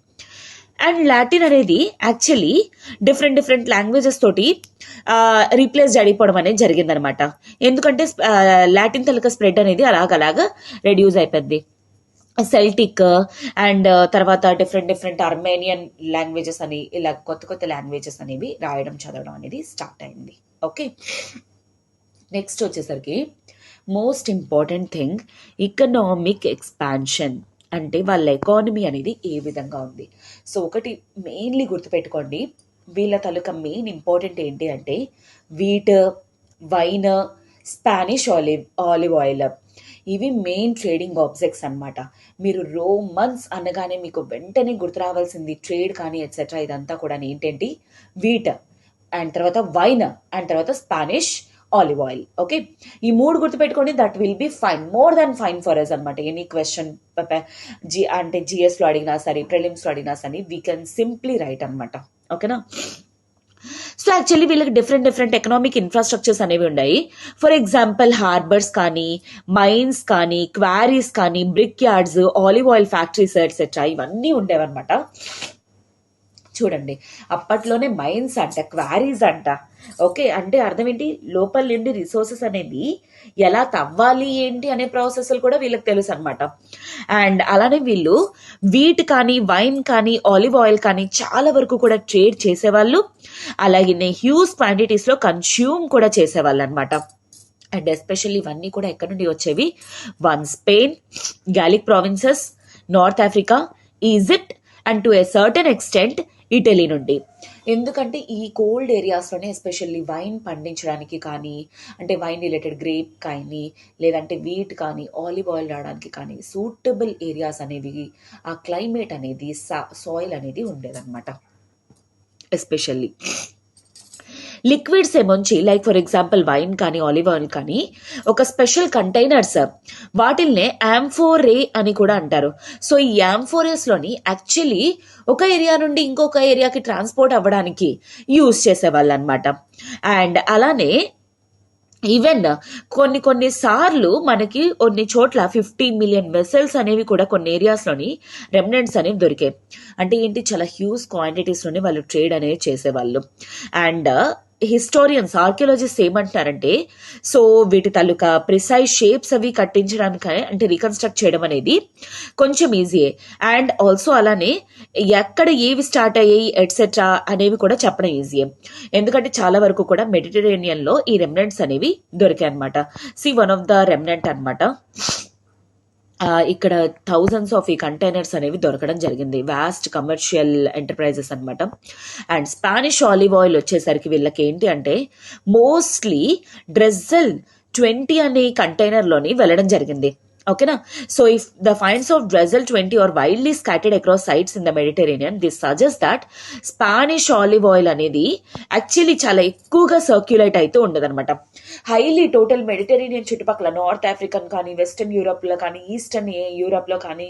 అండ్ లాటిన్ అనేది యాక్చువల్లీ డిఫరెంట్ డిఫరెంట్ లాంగ్వేజెస్ తోటి రీప్లేస్ అయిపోవడం అనేది జరిగిందనమాట. ఎందుకంటే లాటిన్ తలక స్ప్రెడ్ అనేది అలాగలాగా రెడ్యూస్ అయిపోద్ది. సెల్టిక్ అండ్ తర్వాత డిఫరెంట్ డిఫరెంట్ అర్మేనియన్ లాంగ్వేజెస్ అని ఇలా కొత్త కొత్త లాంగ్వేజెస్ అనేవి రాయడం, చదవడం అనేది స్టార్ట్ అయింది. ఓకే, నెక్స్ట్ వచ్చేసరికి most important thing economic expansion. అంటే వాళ్ళ ఎకానమీ అనేది ఏ విధంగా ఉంది. సో ఒకటి మెయిన్లీ గుర్తుపెట్టుకోండి, వీళ్ళ తాలూకా మెయిన్ ఇంపార్టెంట్ ఏంటి అంటే wheat, wine, Spanish olive oil. ఇవి మెయిన్ ట్రేడింగ్ ఆబ్జెక్ట్స్ అనమాట. మీరు రోమన్స్ అనగానే మీకు వెంటనే గుర్తు రావాల్సింది ట్రేడ్ కానీ ఎట్సెట్రా ఇదంతా కూడా ఏంటంటే వీట్, అండ్ తర్వాత వైన్, అండ్ తర్వాత స్పానిష్ ఆలివ్ ఆయిల్. ఓకే, ఈ 3 గుర్తుపెట్టుకోండి. That will be fine, more than fine for us అనమాట. ఎనీ క్వశ్చన్ అంటే జిఎస్లో అడిగినా సరే, ప్రిలిమ్స్లో అడిగినా సరే, వీ కెన్ సింప్లీ రైట్ అనమాట. ఓకేనా? సో యాక్చువల్లీ వీళ్ళకి డిఫరెంట్ డిఫరెంట్ ఎకనామిక్ ఇన్ఫ్రాస్ట్రక్చర్స్ అనేవి ఉన్నాయి. ఫర్ ఎగ్జాంపుల్ హార్బర్స్ కానీ, మైన్స్ కానీ, క్వారీస్ కానీ, brick yards, olive oil factories etcetera ఇవన్నీ ఉండేవన్నమాట. చూడండి, అప్పట్లోనే మైన్స్ అంట, క్వారీస్ అంట. ఓకే, అంటే అర్థం ఏంటి? లోపల నుండి రిసోర్సెస్ అనేది ఎలా తవ్వాలి ఏంటి అనే ప్రాసెస్లు కూడా వీళ్ళకి తెలుసు అనమాట. అండ్ అలానే వీళ్ళు వీట్ కానీ, వైన్ కానీ, ఆలివ్ ఆయిల్ కానీ చాలా వరకు కూడా ట్రేడ్ చేసేవాళ్ళు. అలాగే హ్యూజ్ క్వాంటిటీస్లో కన్స్యూమ్ కూడా చేసేవాళ్ళు అనమాట. అండ్ ఎస్పెషల్లీ ఇవన్నీ కూడా ఎక్కడి నుండి వచ్చేవి? Spain, gallic provinces, north Africa, Egypt and to a certain extent Italy నుండి. ఎందుకంటే ఈ కోల్డ్ ఏరియాస్లోనే ఎస్పెషల్లీ వైన్ పండించడానికి కానీ, అంటే వైన్ రిలేటెడ్ గ్రేప్ కానీ, లేదంటే వీట్ కానీ, ఆలివ్ ఆయిల్ రావడానికి కానీ సూటబుల్ ఏరియాస్ అనేవి, ఆ క్లైమేట్ అనేది, సాయిల్ అనేది ఉండేదన్నమాట ఎస్పెషల్లీ. లిక్విడ్స్ ఏమొంచి లైక్ ఫర్ ఎగ్జాంపుల్ వైన్ కానీ ఆలివ్ ఆయిల్ కానీ ఒక స్పెషల్ కంటైనర్స్ వాటిల్నే యాంఫోరే అని కూడా అంటారు. సో ఈ యాంఫోరేస్లోని యాక్చువల్లీ ఒక ఏరియా నుండి ఇంకొక ఏరియాకి ట్రాన్స్పోర్ట్ అవ్వడానికి యూజ్ చేసేవాళ్ళు అనమాట. అండ్ అలానే ఈవెన్ కొన్ని సార్లు మనకి కొన్ని చోట్ల 15 మిలియన్ వెసల్స్ అనేవి కూడా కొన్ని ఏరియాస్లోని రెమినెంట్స్ అనేవి దొరికాయి. అంటే ఏంటి, చాలా హ్యూజ్ క్వాంటిటీస్లోని వాళ్ళు ట్రేడ్ అనేది చేసేవాళ్ళు. అండ్ హిస్టోరియన్స్ ఆర్కియాలజిస్ట్ ఏమంటారంటే, సో వీటి తాలూకా ప్రిసైజ్ షేప్స్ అవి కట్టించడానికి అంటే రీకన్స్ట్రక్ట్ చేయడం అనేది కొంచెం ఈజీయే. అండ్ ఆల్సో అలానే ఎక్కడ ఏవి స్టార్ట్ అయ్యాయి ఎట్సెట్రా అనేవి కూడా చెప్పడం ఈజీయే. ఎందుకంటే చాలా వరకు కూడా మెడిటరేనియన్లో ఈ రెమినెంట్స్ అనేవి దొరికాయి అనమాట. వన్ ఆఫ్ ద రెమినెంట్ అనమాట. ఇక్కడ థౌజండ్స్ ఆఫ్ ఈ కంటైనర్స్ అనేవి దొరకడం జరిగింది. వాస్ట్ కమర్షియల్ ఎంటర్ప్రైజెస్ అనమాట. అండ్ స్పానిష్ ఆలివ్ ఆయిల్ వచ్చేసరికి వీళ్ళకి ఏంటి అంటే మోస్ట్లీ డ్రెజల్ 20 అనే కంటైనర్లోని వెళ్ళడం జరిగింది. ఓకేనా. So if the finds of Dressel 20 are widely scattered across sites in the Mediterranean, this suggest that Spanish olive oil అనేది యాక్చువల్లీ చాలా ఎక్కువగా సర్క్యులేట్ అయితే ఉండదన్నమాట. హైలీ టోటల్ మెడిటరేనియన్ చుట్టుపక్కల నార్త్ ఆఫ్రికన్ కానీ, వెస్టర్న్ యూరోప్లో కానీ, ఈస్టర్న్ యూరోప్లో కానీ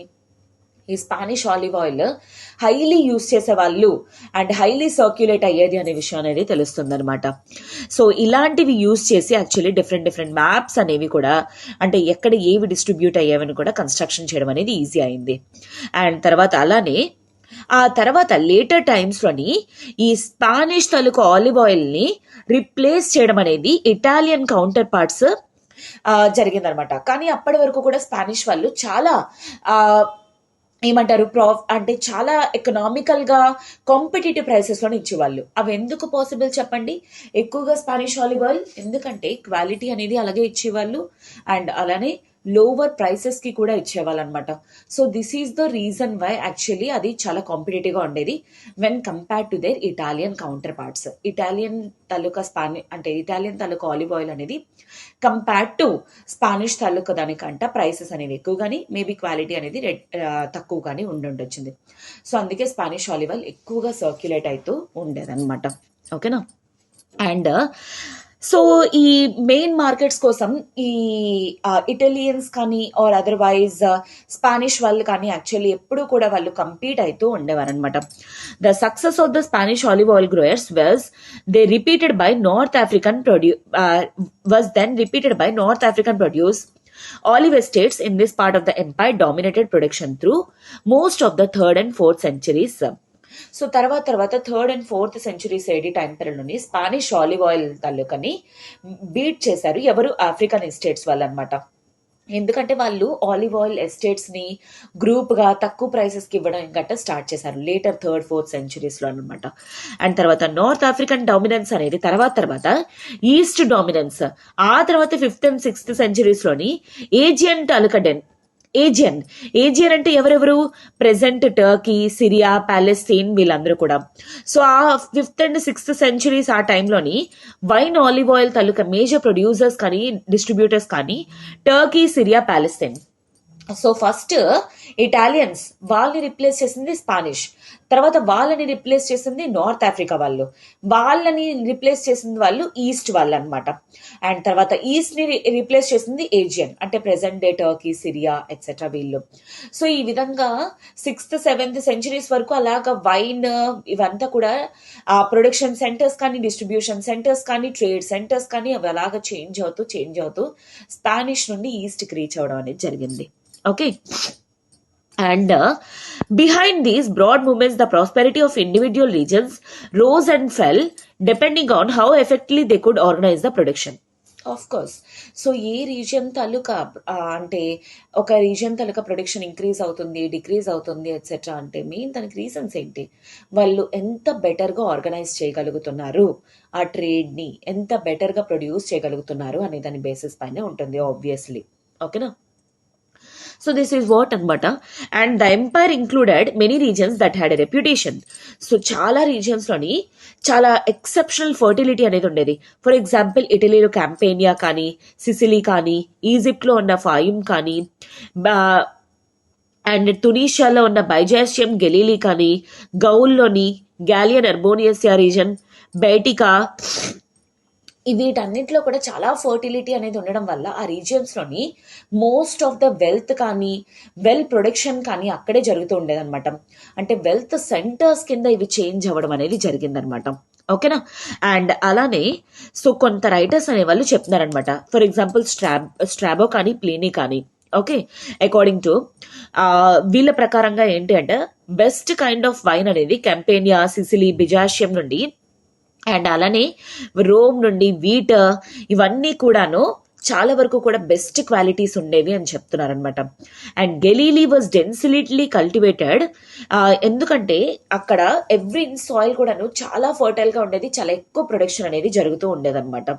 ఈ Spanish olive oil highly use చేసేవాళ్ళు అండ్ హైలీ సర్క్యులేట్ అయ్యేది అనే విషయం అనేది తెలుస్తుంది అనమాట. సో ఇలాంటివి యూస్ చేసి యాక్చువల్లీ డిఫరెంట్ మ్యాప్స్ అనేవి కూడా అంటే ఎక్కడ ఏవి డిస్ట్రిబ్యూట్ అయ్యేవని కూడా కన్స్ట్రక్షన్ చేయడం అనేది ఈజీ అయింది. అండ్ తర్వాత అలానే ఆ తర్వాత లేటర్ టైమ్స్లోని ఈ స్పానిష్ తాలూకు ఆలివ్ ఆయిల్ని రిప్లేస్ చేయడం అనేది ఇటాలియన్ కౌంటర్ పార్ట్స్ జరిగిందనమాట. కానీ అప్పటి వరకు కూడా స్పానిష్ వాళ్ళు చాలా ఏమంటారు అంటే చాలా ఎకనామికల్గా కాంపిటేటివ్ ప్రైసెస్లో ఇచ్చేవాళ్ళు. అవి ఎందుకు పాసిబుల్ చెప్పండి? ఎక్కువగా స్పానిష్ ఆలివ్ ఆయిల్ ఎందుకంటే క్వాలిటీ అనేది అలాగే ఇచ్చేవాళ్ళు అండ్ అలానే లోవర్ ప్రైసెస్కి కూడా ఇచ్చేవాళ్ళు అనమాట. So this is the reason why actually అది చాలా కాంపిటేటివ్గా ఉండేది when compared to their Italian counterparts. Italian తాలూకా ఇటాలియన్ తాలూకా ఆలివ్ ఆయిల్ అనేది కంపేర్డ్ టు స్పానిష్ తాలూకా దానికంట ప్రైసెస్ అనేవి ఎక్కువ కానీ మేబీ క్వాలిటీ అనేది తక్కువ కానీ ఉండుండొచ్చింది. సో అందుకే స్పానిష్ ఆలివ్ ఆయిల్ ఎక్కువగా సర్క్యులేట్ అవుతూ ఉండేదన్నమాట. ఓకేనా. అండ్ సో ఈ మెయిన్ మార్కెట్స్ కోసం ఈ ఇటాలియన్స్ కానీ ఆర్ అదర్వైజ్ స్పానిష్ వాళ్ళు కానీ యాక్చువల్లీ ఎప్పుడు కూడా వాళ్ళు కంపీట్ అవుతూ ఉండేవారు అనమాట. The success of the Spanish olive oil growers was repeated by north African produce olive estates in this part of the empire dominated production through most of the 3rd and 4th centuries. So తర్వాత 3rd and 4th centuries AD time పీరియడ్లోని Spanish olive oil తాలూకని beat చేశారు ఎవరు? African estates వాళ్ళు అనమాట. ఎందుకంటే వాళ్ళు olive oil ఎస్టేట్స్ని గ్రూప్గా తక్కువ ప్రైసెస్కి ఇవ్వడం గట్రా స్టార్ట్ చేశారు లేటర్ 3rd, 4th centuriesలో అనమాట. అండ్ తర్వాత నార్త్ ఆఫ్రికన్ డామినెన్స్ అనేది తర్వాత ఈస్ట్ డామినెన్స్, ఆ తర్వాత 5th and 6th centuriesలోని ఏజియన్ తాలూకా ఏజియన్ అంటే ఎవరెవరు? ప్రెసెంట్ టర్కీ, సిరియా, ప్యాలెస్తీన్ వీళ్ళందరూ కూడా. సో ఆ 5th and 6th centuries ఆ టైంలోని వైన్ ఆలివ్ ఆయిల్ తాలూకా మేజర్ ప్రొడ్యూసర్స్ కానీ డిస్ట్రిబ్యూటర్స్ కానీ Turkey, Syria, Palestine. So first Italians వాళ్ళని రిప్లేస్ చేసింది స్పానిష్, తర్వాత వాళ్ళని రిప్లేస్ చేసింది నార్త్ ఆఫ్రికా వాళ్ళు, వాళ్ళని రిప్లేస్ చేసింది వాళ్ళు ఈస్ట్ వాళ్ళు అనమాట. అండ్ తర్వాత ఈస్ట్ ని రిప్లేస్ చేసింది ఏజియన్ అంటే present day Turkey, Syria etcetera వీళ్ళు. సో ఈ విధంగా 6th, 7th centuries వరకు అలాగా వైన్ ఇవంతా కూడా ఆ ప్రొడక్షన్ సెంటర్స్ కానీ, డిస్ట్రిబ్యూషన్ సెంటర్స్ కానీ, ట్రేడ్ సెంటర్స్ కానీ అవి అలాగా చేంజ్ అవుతూ స్పానిష్ నుండి ఈస్ట్కి రీచ్ అవడం అనేది జరిగింది. Okay. And behind these broad movements, the prosperity of individual regions rose and fell depending on how effectively they could organize the production. Of course. So ఏ region తాలూకా అంటే ఒక రీజియన్ తాలూకా ప్రొడక్షన్ ఇంక్రీజ్ అవుతుంది, decrease అవుతుంది etcetera అంటే main దానికి reasons ఏంటి? వాళ్ళు ఎంత బెటర్గా ఆర్గనైజ్ చేయగలుగుతున్నారు, ఆ ట్రేడ్ని ఎంత బెటర్గా ప్రొడ్యూస్ చేయగలుగుతున్నారు అనే దాని బేసిస్ పైన ఉంటుంది ఆబ్వియస్లీ. ఓకేనా. So this is what anamata. And the empire included many regions that had a reputation. So చాలా regions లోని చాలా ఎక్సెప్షనల్ ఫర్టిలిటీ అనేది ఉండేది. ఫర్ ఎగ్జాంపుల్ ఇటలీలో క్యాంపేనియా కానీ, సిసిలీ కానీ, ఈజిప్ట్లో ఉన్న ఫాయిమ్ కానీ, అండ్ టునీషియాలో ఉన్న బైజాషియం గెలీలీ కానీ, గౌల్లోని గాలియన్ అర్బోనియసియా రీజన్, బేటికా, వీటన్నిటిలో కూడా చాలా ఫర్టిలిటీ అనేది ఉండడం వల్ల ఆ రీజియన్స్లోని మోస్ట్ ఆఫ్ ద వెల్త్ కానీ ప్రొడక్షన్ కానీ అక్కడే జరుగుతూ ఉండేదన్నమాట. అంటే వెల్త్ సెంటర్స్ కింద ఇవి చేంజ్ అవ్వడం అనేది జరిగిందనమాట. ఓకేనా. అండ్ అలానే సో కొంత రైటర్స్ అనే వాళ్ళు చెప్తున్నారనమాట. ఫర్ ఎగ్జాంపుల్ స్ట్రాబో కానీ ప్లీనీ కానీ, ఓకే, అకార్డింగ్ టు వీళ్ళ ప్రకారంగా ఏంటి అంటే బెస్ట్ కైండ్ ఆఫ్ వైన్ అనేది కెంపేనియా, సిసిలీ, బిజాషియం నుండి అండ్ అలానే రోమ్ నుండి వీట్, ఇవన్నీ కూడాను చాలా వరకు కూడా బెస్ట్ క్వాలిటీస్ ఉండేవి అని చెప్తున్నారు అనమాట. అండ్ గెలీలీ వాజ్ డెన్సిలిట్లీ కల్టివేటెడ్, ఎందుకంటే అక్కడ ఎవ్రీ సాయిల్ కూడాను చాలా ఫర్టైల్గా ఉండేది, చాలా ఎక్కువ ప్రొడక్షన్ అనేది జరుగుతూ ఉండేదన్నమాట.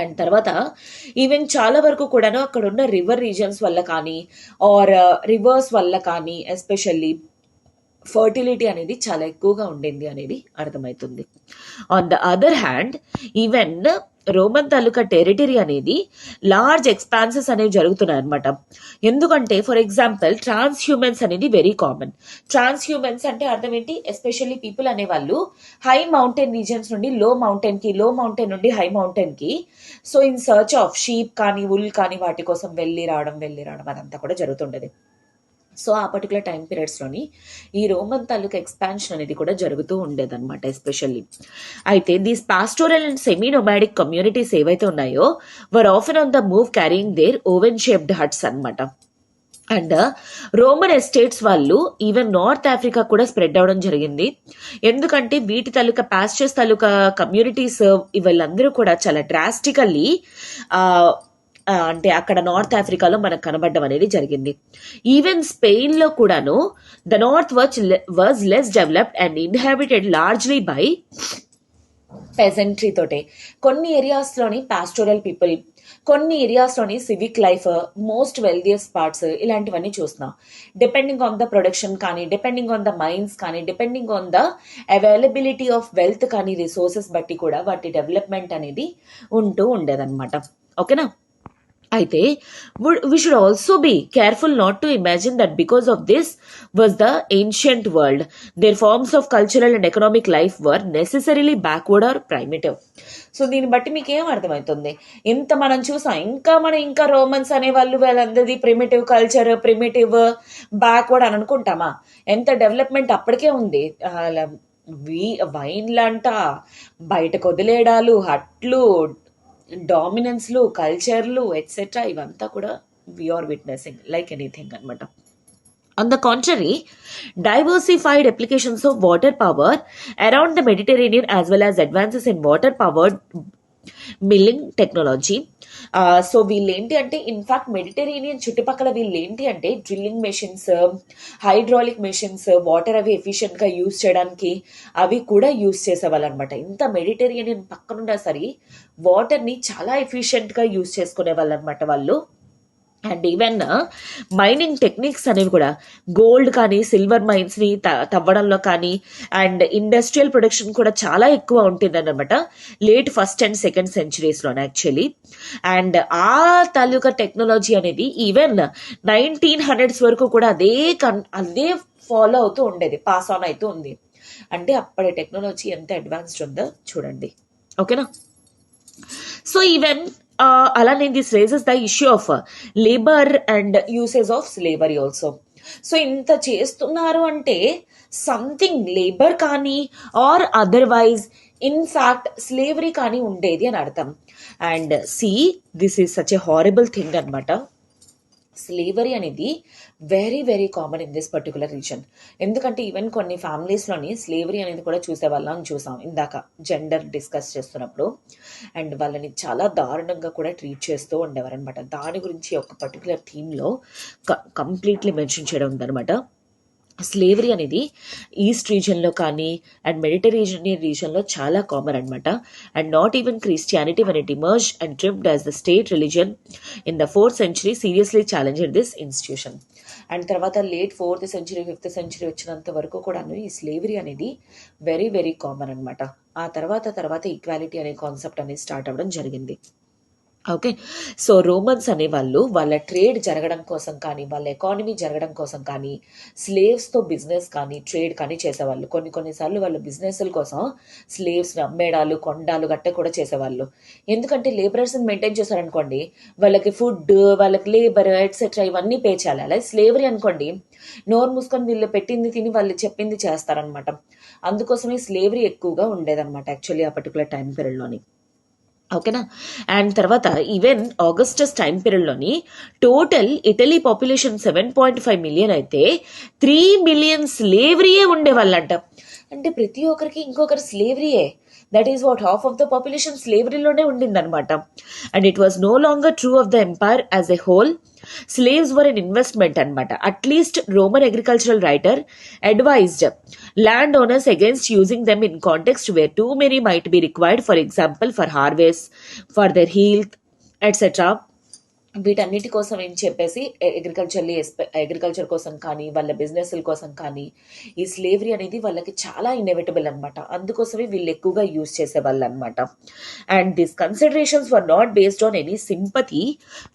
అండ్ తర్వాత ఈవెన్ చాలా వరకు కూడాను అక్కడ ఉన్న రివర్ రీజన్స్ వల్ల కానీ ఆర్ రివర్స్ వల్ల కానీ ఎస్పెషల్లీ ఫర్టిలిటీ అనేది చాలా ఎక్కువగా ఉండింది అనేది అర్థమవుతుంది. On the other hand even Roman taluka territory అనేది లార్జ్ ఎక్స్పాన్సెస్ అనేవి జరుగుతున్నాయి అనమాట. ఎందుకంటే ఫర్ ఎగ్జాంపుల్ ట్రాన్స్ హ్యూమన్స్ అనేది వెరీ కామన్. ట్రాన్స్ హ్యూమన్స్ అంటే అర్థం ఏంటి? ఎస్పెషల్లీ పీపుల్ అనేవాళ్ళు హై మౌంటైన్ రీజన్స్ నుండి లో మౌంటైన్ నుండి హై మౌంటైన్ కి so in search of sheep కానీ ఉల్ కానీ వాటి కోసం వెళ్ళి రావడం అదంతా కూడా జరుగుతుండేది. సో ఆ పర్టికులర్ టైం పీరియడ్స్లోని ఈ రోమన్ తాలూకా ఎక్స్పాన్షన్ అనేది కూడా జరుగుతూ ఉండేదన్నమాట ఎస్పెషల్లీ. అయితే these pastoral and semi nomadic communities ఏవైతే ఉన్నాయో were often on the move carrying their oven shaped huts అనమాట. అండ్ రోమన్ ఎస్టేట్స్ వాళ్ళు ఈవెన్ నార్త్ ఆఫ్రికా కూడా స్ప్రెడ్ అవడం జరిగింది. ఎందుకంటే వీటి తాలూకా పాస్టర్స్ తాలూకా కమ్యూనిటీస్ వీళ్ళందరూ కూడా చాలా డ్రాస్టికల్లీ అంటే అక్కడ నార్త్ ఆఫ్రికాలో మనకు కనబడడం అనేది జరిగింది. ఈవెన్ స్పెయిన్ లో కూడాను the north was less developed and inhabited largely by peasantry తోటే. కొన్ని ఏరియాస్లోని పాస్టోరల్ పీపుల్, కొన్ని ఏరియాస్లోని civic life, most wealthiest parts ఇలాంటివన్నీ చూస్తున్నాం. డిపెండింగ్ ఆన్ ద ప్రొడక్షన్ కానీ, డిపెండింగ్ ఆన్ ద మైన్స్ కానీ, depending on the availability of wealth కానీ, రిసోర్సెస్ బట్టి కూడా వాటి డెవలప్మెంట్ అనేది ఉంటూ ఉండేదన్నమాట. ఓకేనా. అయితే we should also be careful not to imagine that because of this was the ancient world, their forms of cultural and economic life were necessarily backward or primitive. So దీన్ని బట్టి మీకు ఏం అర్థమవుతుంది? ఇంత మనం చూసాం, ఇంకా రోమన్స్ అనే వాళ్ళు వాళ్ళందరిది ప్రిమిటివ్ కల్చర్, ప్రిమిటివ్ బ్యాక్వర్డ్ అని అనుకుంటామా? ఎంత డెవలప్మెంట్ అప్పటికే ఉంది. వైన్లంట, బయటకు వదిలేయడాలు, హట్లు, డామినెన్స్లు, కల్చర్లు ఎట్సెట్రా ఇవంతా కూడా వీఆర్ విట్నెసింగ్ లైక్ ఎనీథింగ్ అనమాట. On the contrary, diversified applications of water power around the Mediterranean as well as advances in water powered milling technology. So వీళ్ళేంటి అంటే ఇన్ఫాక్ట్ మెడిటరేనియన్ చుట్టుపక్కల వీళ్ళేంటి అంటే drilling machines, hydraulic machines, water అవి ఎఫిషియెంట్గా use చేయడానికి అవి కూడా యూజ్ చేసేవాళ్ళు అనమాట. ఇంత మెడిటరేనియన్ పక్కనున్నా సరే వాటర్ని చాలా ఎఫిషియెంట్గా యూజ్ చేసుకునే వాళ్ళు అనమాట వాళ్ళు. అండ్ ఈవెన్ మైనింగ్ టెక్నిక్స్ అనేవి కూడా గోల్డ్ కానీ సిల్వర్ మైన్స్ని తవ్వడంలో కానీ అండ్ ఇండస్ట్రియల్ ప్రొడక్షన్ కూడా చాలా ఎక్కువ ఉంటుంది అనమాట late 1st and 2nd centuries actually. And ఆ తాలూకా టెక్నాలజీ అనేది ఈవెన్ 1900s వరకు కూడా అదే ఫాలో అవుతూ ఉండేది, పాస్ ఆన్ అవుతూ ఉంది. అంటే అప్పటి టెక్నాలజీ ఎంత అడ్వాన్స్డ్ ఉందో చూడండి. ఓకేనా. సో ఈవెన్ అలానే this raises the issue of labour and usage of slavery also. So ఇంత చేస్తున్నారు అంటే సంథింగ్ లేబర్ కానీ ఆర్ అదర్వైజ్ ఇన్ఫాక్ట్ స్లేవరీ కానీ ఉండేది అని అర్థం. And this is such a horrible thing అనమాట. స్లేవరీ అనేది very very common in this particular reason. ఎందుకంటే ఈవెన్ కొన్ని ఫ్యామిలీస్లోని స్లేవరీ అనేది కూడా చూసాం ఇందాక జెండర్ డిస్కస్ చేస్తున్నప్పుడు. అండ్ వాళ్ళని చాలా దారుణంగా కూడా ట్రీట్ చేస్తూ ఉండేవారు అనమాట. దాని గురించి ఒక పర్టికులర్ థీమ్లో కంప్లీట్లీ మెన్షన్ చేయడం ఉందనమాట. స్లేవరీ అనేది ఈస్ట్ రీజన్లో కానీ అండ్ మెడిటరేనియన్ రీజన్లో చాలా కామన్ అనమాట. And not even Christianity when it emerged and triumphed as the state religion in the 4th century seriously challenged this institution. And తర్వాత late 4th century 5th century వచ్చినంత వరకు కూడా ఈ slavery అనేది very very common అనమాట. ఆ తర్వాత equality అనే కాన్సెప్ట్ అనేది స్టార్ట్ అవ్వడం జరిగింది. ఓకే. సో రోమన్స్ అనేవాళ్ళు వాళ్ళ ట్రేడ్ జరగడం కోసం కానీ, వాళ్ళ ఎకానమీ జరగడం కోసం కానీ, స్లేవ్స్‌తో బిజినెస్ కానీ, ట్రేడ్ కానీ చేసేవాళ్ళు. కొన్ని కొన్ని సార్లు వాళ్ళ బిజినెస్‌ల కోసం స్లేవ్స్‌ని అమ్మేయడాలు, కొనడాలు గట్టా కూడా చేసేవాళ్ళు. ఎందుకంటే లేబరర్స్‌ని మెయింటైన్ చేశారనుకోండి, వాళ్ళకి ఫుడ్, వాళ్ళకి లేబర్ ఎట్సెట్రా ఇవన్నీ పే చేయాలి. అలాగే స్లేవరీ అనుకోండి, నోరు మూసుకొని వీళ్ళు పెట్టింది తిని వాళ్ళు చెప్పింది చేస్తారనమాట. అందుకోసమే స్లేవరీ ఎక్కువగా ఉండేదనమాట యాక్చువల్లీ ఆ పర్టికులర్ టైం పీరియడ్‌లోని. ఓకేనా. అండ్ తర్వాత ఈవెన్ ఆగస్టస్ టైం పీరియడ్లోని టోటల్ ఇటలీ పాపులేషన్ 7.5 మిలియన్ అయితే 3 మిలియన్ స్లేవరీయే ఉండేవాళ్ళంట. అంటే ప్రతి ఒక్కరికి ఇంకొకరు స్లేవరీయే. That is what half of the population స్లేవరీలోనే ఉండిందనమాట. And it was no longer true of the empire as a whole. Slaves were an investment అనమాట. At least Roman agricultural writer advised land owners against using them in context where too many might be required, for example for harvest, for their health etcetera. వీటన్నిటి కోసం ఏం చెప్పేసి agriculture కోసం కానీ, వాళ్ళ బిజినెస్ల కోసం కానీ ఈ స్లేవరీ అనేది వాళ్ళకి చాలా ఇన్ఎవిటబుల్ అనమాట. అందుకోసమే వీళ్ళు ఎక్కువగా యూజ్ చేసేవాళ్ళు అనమాట. And this considerations were not based on any sympathy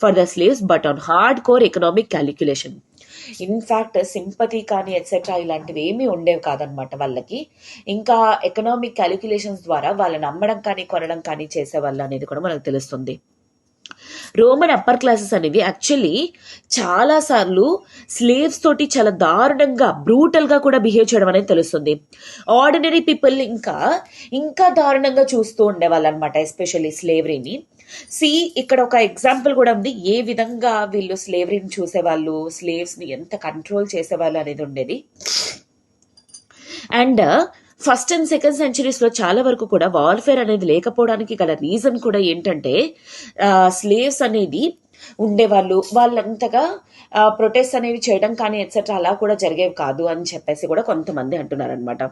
for the slaves but on hard core economic calculation. In fact sympathy కానీ ఎట్సెట్రా ఇలాంటివి ఏమీ ఉండేవి కాదనమాట వాళ్ళకి. ఇంకా ఎకనామిక్ క్యాలిక్యులేషన్స్ ద్వారా వాళ్ళని అమ్మడం కానీ కొనడం కానీ చేసేవాళ్ళు అనేది కూడా మనకు తెలుస్తుంది. రోమన్ అప్పర్ క్లాసెస్ అనేవి యాక్చువల్లీ చాలా సార్లు స్లేవ్స్ తోటి చాలా దారుణంగా బ్రూటల్గా కూడా బిహేవ్ చేయడం అనేది తెలుస్తుంది. ఆర్డినరీ పీపుల్ ఇంకా దారుణంగా చూస్తూ ఉండేవాళ్ళు అనమాట, ఎస్పెషల్లీ స్లేవరీని. ఇక్కడ ఒక ఎగ్జాంపుల్ కూడా ఉంది, ఏ విధంగా వీళ్ళు స్లేవరీని చూసేవాళ్ళు, స్లేవ్స్ని ఎంత కంట్రోల్ చేసేవాళ్ళు అనేది ఉండేది. అండ్ ఫస్ట్ అండ్ సెకండ్ సెంచరీస్లో చాలా వరకు కూడా వార్ఫేర్ అనేది లేకపోవడానికి గల రీజన్ కూడా ఏంటంటే స్లేవ్స్ అనేది ఉండేవాళ్ళు, వాళ్ళంతగా ప్రొటెస్ట్ అనేవి చేయడం కానీ ఎట్సెట్రా అలా కూడా జరిగేవి కాదు అని చెప్పేసి కూడా కొంతమంది అంటున్నారనమాట.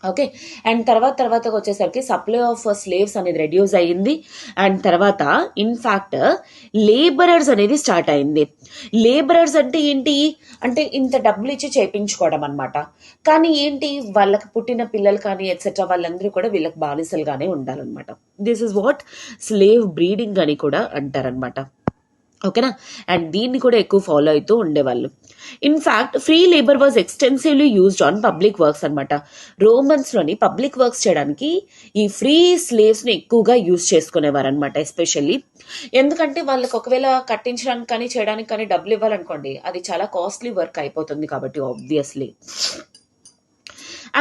ఓకే. అండ్ తర్వాత వచ్చేసరికి సప్లై ఆఫ్ స్లేవ్స్ అనేది రెడ్యూస్ అయ్యింది. అండ్ తర్వాత ఇన్ఫ్యాక్ట్ లేబరర్స్ అనేది స్టార్ట్ అయింది. లేబరర్స్ అంటే ఏంటి అంటే ఇంత డబ్బులు ఇచ్చి చేయించుకోవడం అనమాట. కానీ ఏంటి, వాళ్ళకి పుట్టిన పిల్లలు కానీ ఎట్సెట్రా వాళ్ళందరూ కూడా వీళ్ళకి బానిసలుగానే ఉండాలన్నమాట. This is what slave breeding అని కూడా అంటారనమాట. ఓకేనా. అండ్ దీన్ని కూడా ఎక్కువ ఫాలో అవుతూ ఉండేవాళ్ళు. In fact free labour was extensively used on public works అనమాట. రోమన్స్లోని పబ్లిక్ వర్క్స్ చేయడానికి ఈ ఫ్రీ స్లేవ్స్ని ఎక్కువగా యూజ్ చేసుకునేవారు అనమాట. ఎస్పెషల్లీ ఎందుకంటే వాళ్ళకి ఒకవేళ కట్టించడానికి కానీ చేయడానికి కానీ డబ్బులు ఇవ్వాలనుకోండి, అది చాలా కాస్ట్లీ వర్క్ అయిపోతుంది కాబట్టి obviously.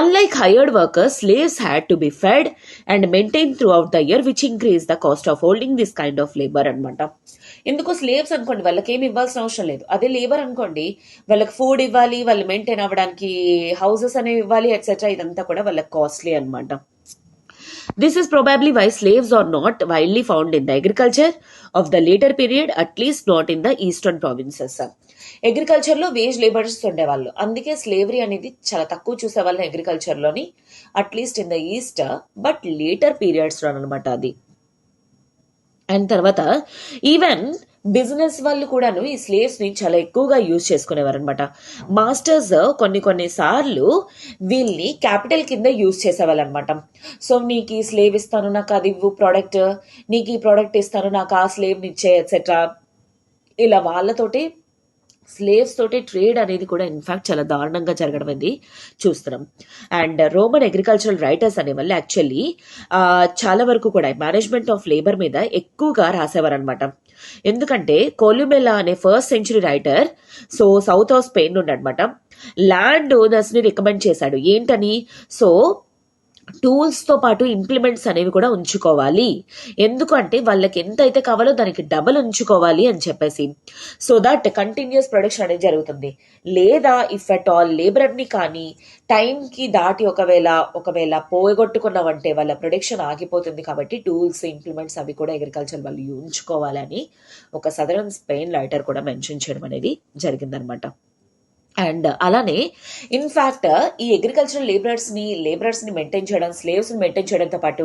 Unlike hired workers, slaves had to be fed and maintained throughout the year, which increased the cost of holding this kind of labor అనమాట. ఎందుకో స్లేవ్స్ అనుకోండి వాళ్ళకి ఏమి ఇవ్వాల్సిన అవసరం లేదు. అదే లేబర్ అనుకోండి వాళ్ళకి ఫుడ్ ఇవ్వాలి, వాళ్ళు మెయింటైన్ అవ్వడానికి హౌసెస్ అనేవి ఇవ్వాలి ఎట్సెట్రా. ఇదంతా కూడా వాళ్ళకి కాస్ట్లీ అనమాట. This is probably why slaves are not widely found in the agriculture of the later period, at least not in the eastern provinces. అగ్రికల్చర్లో వేజ్ లేబర్స్ ఉండేవాళ్ళు, అందుకే స్లేవరీ అనేది చాలా తక్కువ చూసేవాళ్ళు అగ్రికల్చర్లోని, at least in the east, but later పీరియడ్స్లో అనమాట అది. అండ్ తర్వాత ఈవెన్ బిజినెస్ వాళ్ళు కూడాను ఈ స్లేవ్స్ని చాలా ఎక్కువగా యూజ్ చేసుకునేవారు అనమాట. మాస్టర్స్ కొన్ని సార్లు వీళ్ళని క్యాపిటల్ కింద యూజ్ చేసేవాళ్ళు అనమాట. సో నీకు ఈ స్లేవ్ ఇస్తాను, నాకు అది ఇవ్వు ప్రోడక్ట్, నీకు ఈ ప్రోడక్ట్ ఇస్తాను, నాకు ఆ స్లేవ్ని ఇచ్చే ఎట్సెట్రా. ఇలా వాళ్ళతోటి స్లేవ్స్ తోటి ట్రేడ్ అనేది కూడా ఇన్ఫ్యాక్ట్ చాలా దారుణంగా జరగడం అనేది చూస్తున్నాం. అండ్ రోమన్ అగ్రికల్చరల్ రైటర్స్ అనే వాళ్ళు యాక్చువల్లీ చాలా వరకు కూడా మేనేజ్మెంట్ ఆఫ్ లేబర్ మీద ఎక్కువగా రాసేవారు అనమాట. ఎందుకంటే కొల్యుమెలా అనే first century writer south of Spain నుండి అనమాట ల్యాండ్ ఓనర్స్ ని రికమెండ్ చేశాడు. ఏంటని, టూల్స్తో పాటు ఇంప్లిమెంట్స్ అనేవి కూడా ఉంచుకోవాలి, ఎందుకంటే వాళ్ళకి ఎంత అయితే కావాలో దానికి డబల్ ఉంచుకోవాలి అని చెప్పేసి, సో దట్ కంటిన్యూస్ ప్రొడక్షన్ అనేది జరుగుతుంది. లేదా ఇఫ్ అట్ ఆల్ లేబర్ని కానీ టైంకి దాటి ఒకవేళ పోగొట్టుకున్నామంటే వాళ్ళ ప్రొడక్షన్ ఆగిపోతుంది. కాబట్టి టూల్స్, ఇంప్లిమెంట్స్ అవి కూడా అగ్రికల్చర్ వాళ్ళు ఉంచుకోవాలని ఒక సదరన్ స్పెయిన్ రైటర్ కూడా మెన్షన్ చేయడం అనేది జరిగిందనమాట. అండ్ అలానే ఇన్ఫ్యాక్ట్ ఈ అగ్రికల్చరల్ లేబరర్స్ని మెయింటైన్ చేయడం, స్లేవ్స్ని మెయింటైన్ చేయడంతో పాటు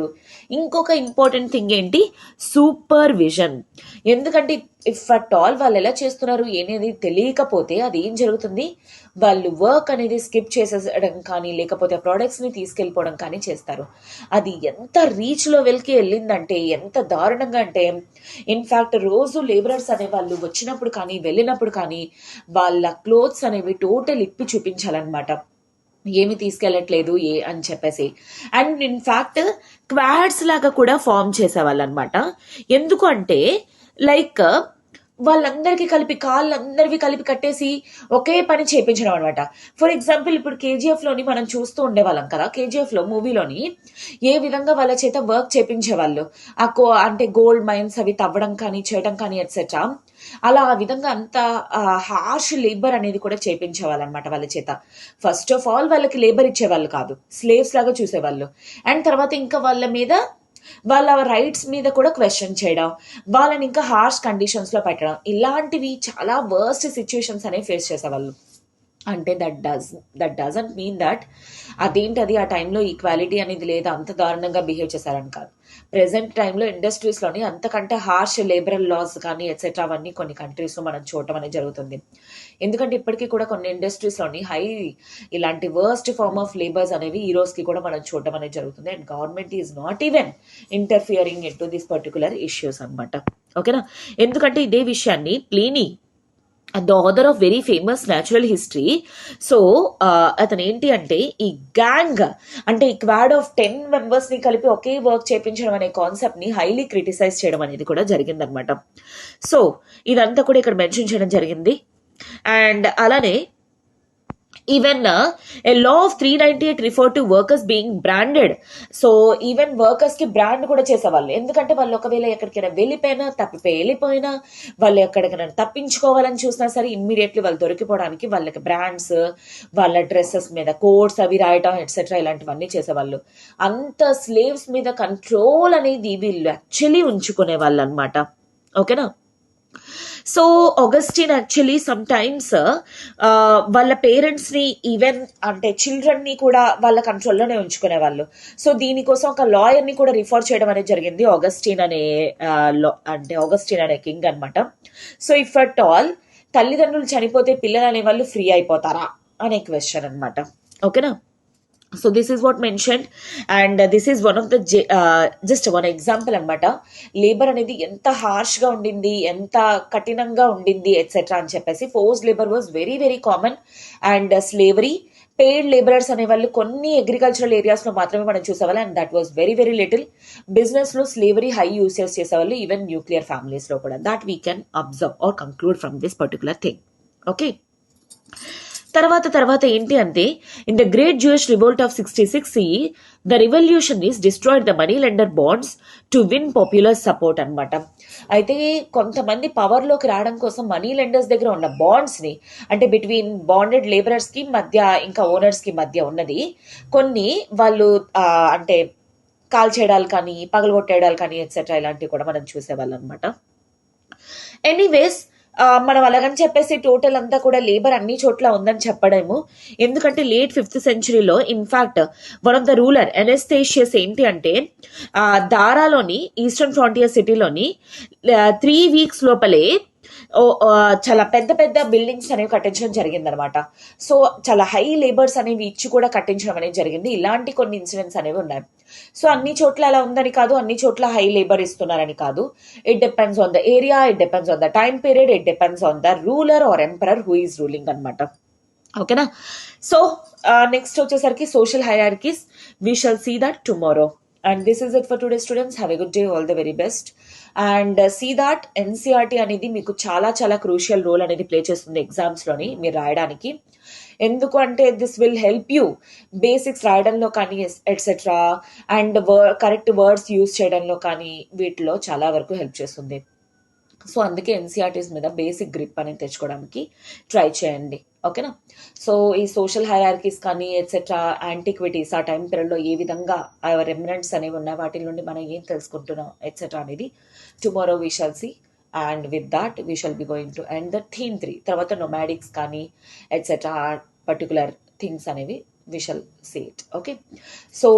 ఇంకొక ఇంపార్టెంట్ థింగ్ ఏంటి, సూపర్విజన్. ఎందుకంటే ఇఫ్ అట్ ఆల్ వాళ్ళు ఎలా చేస్తున్నారు అనేది తెలియకపోతే అది ఏం జరుగుతుంది, వాళ్ళు వర్క్ అనేది స్కిప్ చేసేయడం కానీ లేకపోతే ప్రోడక్ట్స్ని తీసుకెళ్ళిపోవడం కానీ చేస్తారు. అది ఎంత రీచ్లో వెళ్ళిందంటే ఎంత దారుణంగా అంటే, ఇన్ఫ్యాక్ట్ రోజు లేబరర్స్ అనే వాళ్ళు వచ్చినప్పుడు కానీ వెళ్ళినప్పుడు కానీ వాళ్ళ క్లోత్స్ అనేవి టోటల్ ఇప్పి చూపించాలన్నమాట, ఏమి తీసుకెళ్ళట్లేదు అని చెప్పేసి. అండ్ ఇన్ఫ్యాక్ట్ క్వాడ్స్ లాగా కూడా ఫామ్ చేసేవాళ్ళు అనమాట. ఎందుకు అంటే లైక్ వాళ్ళందరికీ కలిపి కాళ్ళందరివి కలిపి కట్టేసి ఒకే పని చేయించడం అనమాట. ఫర్ ఎగ్జాంపుల్ ఇప్పుడు కేజీఎఫ్లోని మనం చూస్తూ ఉండేవాళ్ళం కదా, కేజీఎఫ్లో మూవీలోని ఏ విధంగా వాళ్ళ చేత వర్క్ చేయించేవాళ్ళు, అంటే గోల్డ్ మైన్స్ అవి తవ్వడం కానీ చేయడం కానీ ఎట్సెట్రా. అలా ఆ విధంగా అంత హార్ష్ లేబర్ అనేది కూడా చేయించేవాళ్ళు అనమాట వాళ్ళ చేత. ఫస్ట్ ఆఫ్ ఆల్ వాళ్ళకి లేబర్ ఇచ్చేవాళ్ళు కాదు, స్లేవ్స్ లాగా చూసేవాళ్ళు. అండ్ తర్వాత ఇంకా వాళ్ళ మీద వాళ్ళ రైట్స్ మీద కూడా క్వశ్చన్ చేయడం, వాళ్ళని ఇంకా హార్ష్ కండిషన్స్లో పెట్టడం, ఇలాంటివి చాలా వర్స్ట్ సిచ్యుయేషన్స్ అనేవి ఫేస్ చేసేవాళ్ళు. అంటే దట్ డజంట్ మీన్ దట్ అదేంటది ఆ టైంలో ఈక్వాలిటీ అనేది లేదా అంత దారుణంగా బిహేవ్ చేశారని కాదు. ప్రెసెంట్ టైంలో ఇండస్ట్రీస్లోని అంతకంటే హార్ష్ లేబరల్ లాస్ కానీ ఎట్సెట్రా అవన్నీ కొన్ని కంట్రీస్లో మనం చూడటం అనేది జరుగుతుంది. ఎందుకంటే ఇప్పటికీ కూడా కొన్ని ఇండస్ట్రీస్లోని ఇలాంటి వర్స్ట్ ఫార్మ్ ఆఫ్ లేబర్స్ అనేవి ఈ రోజుకి కూడా మనం చూడటం అనేది జరుగుతుంది. And government is not even interfering in to this particular issues అనమాట. ఓకేనా, ఎందుకంటే ఇదే విషయాన్ని Pliny the author of very famous natural history, so అతను ఏంటి అంటే ఈ గ్యాంగ్ అంటే ఈ క్వాడ్ ఆఫ్ 10 మెంబర్స్ని కలిపి ఒకే వర్క్ చేయించడం అనే కాన్సెప్ట్ని హైలీ క్రిటిసైజ్ చేయడం అనేది కూడా జరిగిందనమాట. సో ఇదంతా కూడా ఇక్కడ మెన్షన్ చేయడం జరిగింది. అండ్ అలానే even a law of 398 refer to workers being branded. So even workers కి బ్రాండ్ కూడా చేసేవాళ్ళు. ఎందుకంటే వాళ్ళు ఒకవేళ ఎక్కడికైనా వెళ్ళిపోయినా వాళ్ళు ఎక్కడికైనా తప్పించుకోవాలని చూసినా సరే ఇమ్మీడియట్లీ వాళ్ళు దొరికిపోవడానికి వాళ్ళకి బ్రాండ్స్, వాళ్ళ డ్రెస్సెస్ మీద కోడ్స్ అవి రాయటం ఎట్సెట్రా ఇలాంటివన్నీ చేసేవాళ్ళు. అంత స్లేవ్స్ మీద కంట్రోల్ అనేది వీళ్ళు యాక్చువల్లీ ఉంచుకునే వాళ్ళు అనమాట. ఓకేనా, so Augustine actually some times వాళ్ళ పేరెంట్స్ని ఈవెన్ అంటే చిల్డ్రన్ని కూడా వాళ్ళ కంట్రోల్లోనే ఉంచుకునేవాళ్ళు. సో దీనికోసం ఒక లాయర్ని కూడా రిఫర్ చేయడం అనేది జరిగింది, ఆగస్టిన్ అనే కింగ్ అనమాట. సో ఇఫ్ అట్ ఆల్ తల్లిదండ్రులు చనిపోతే పిల్లలు అనేవాళ్ళు ఫ్రీ అయిపోతారా అనే క్వశ్చన్ అనమాట. ఓకేనా, so this is what mention and this is one of the just one example అనమాట. లేబర్ అనేది ఎంత హార్ష్గా ఉండింది, ఎంత కఠినంగా ఉండింది ఎట్సెట్రా అని చెప్పేసి. Forced labour was very very common. And slavery, paid labourers అనేవాళ్ళు కొన్ని అగ్రికల్చరల్ ఏరియాస్లో మాత్రమే మనం చూసేవాళ్ళు. And that was very very little. బిజినెస్లో స్లేవరీ హై యూసేజ్ చేసేవాళ్ళు, ఈవెన్ న్యూక్లియర్ ఫ్యామిలీస్లో కూడా. That we can observe or conclude from this particular thing. Okay, తర్వాత ఏంటి అంటే in the great Jewish revolt of 66 CE the revolutionaries destroyed the money lender bonds to win popular support అనమాట. అయితే కొంతమంది పవర్లోకి రావడం కోసం మనీ లెండర్స్ దగ్గర ఉన్న బాండ్స్ని, అంటే బిట్వీన్ బాండెడ్ లేబరర్స్కి మధ్య ఇంకా ఓనర్స్కి మధ్య ఉన్నది కొన్ని వాళ్ళు అంటే కాల్ చేయడాలు కానీ పగలగొట్టేయడాలు కానీ ఎట్సెట్రా ఇలాంటివి కూడా మనం చూసేవాళ్ళం అనమాట. ఎనీవేస్ మనం అలాగని చెప్పేసి టోటల్ అంతా కూడా లేబర్ అన్ని చోట్ల ఉందని చెప్పడము. ఎందుకంటే లేట్ 5th centuryలో in fact one of the ruler Anastasius ఏంటి అంటే దారాలోని ఈస్టర్న్ ఫ్రాంటియర్ సిటీలోని 3 weeks లోపలే చాలా పెద్ద పెద్ద బిల్డింగ్స్ అనేవి కట్టించడం జరిగింది అనమాట. సో చాలా హై లేబర్స్ అనేవి ఇచ్చి కూడా కట్టించడం అనేది జరిగింది. ఇలాంటి కొన్ని ఇన్సిడెంట్స్ అనేవి ఉన్నాయి. సో అన్ని చోట్ల అలా ఉందని కాదు, అన్ని చోట్ల హై లేబర్ ఇస్తున్నారని కాదు. It depends on the area, it depends on the time period, it depends on the ruler or emperor who is ruling అనమాట. ఓకేనా, సో నెక్స్ట్ వచ్చేసరికి social hierarchies. We shall see that tomorrow. And this is it for today, students. Have a good day. All the very best. And see that NCERT అనేది మీకు చాలా చాలా crucial role అనేది play చేస్తుంది ఎగ్జామ్స్లోని మీరు రాయడానికి. ఎందుకు అంటే this will help you basics రాయడంలో కానీ etcetera and correct words use చేయడంలో కానీ వీటిలో చాలా వరకు హెల్ప్ చేస్తుంది. సో అందుకే ఎన్సీఆర్టీస్ మీద బేసిక్ గ్రిప్ అనేది తెచ్చుకోవడానికి ట్రై చేయండి. ఓకేనా, సో ఈ సోషల్ హైరార్కీస్ కానీ ఎట్సెట్రా యాంటిక్విటీస్ ఆ టైం పీరియడ్లో ఏ విధంగా ఆ రెమినెంట్స్ అనేవి ఉన్నాయి, వాటి నుండి మనం ఏం తెలుసుకుంటున్నాం ఎట్సెట్రా అనేది tomorrow we shall see. And with that we shall be going to end the theme 3. తర్వాత నొమాడిక్స్ కానీ ఎట్సెట్రా పర్టికులర్ థింగ్స్ అనేవి we shall see it. Okay, so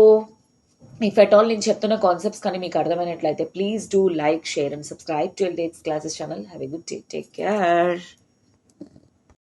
if at all నేను చెప్తున్న కాన్సెప్ట్స్ కానీ మీకు అర్థమైనట్లయితే please do like, share and subscribe to ఎల్డేట్స్ classes channel. Have a good day, take care.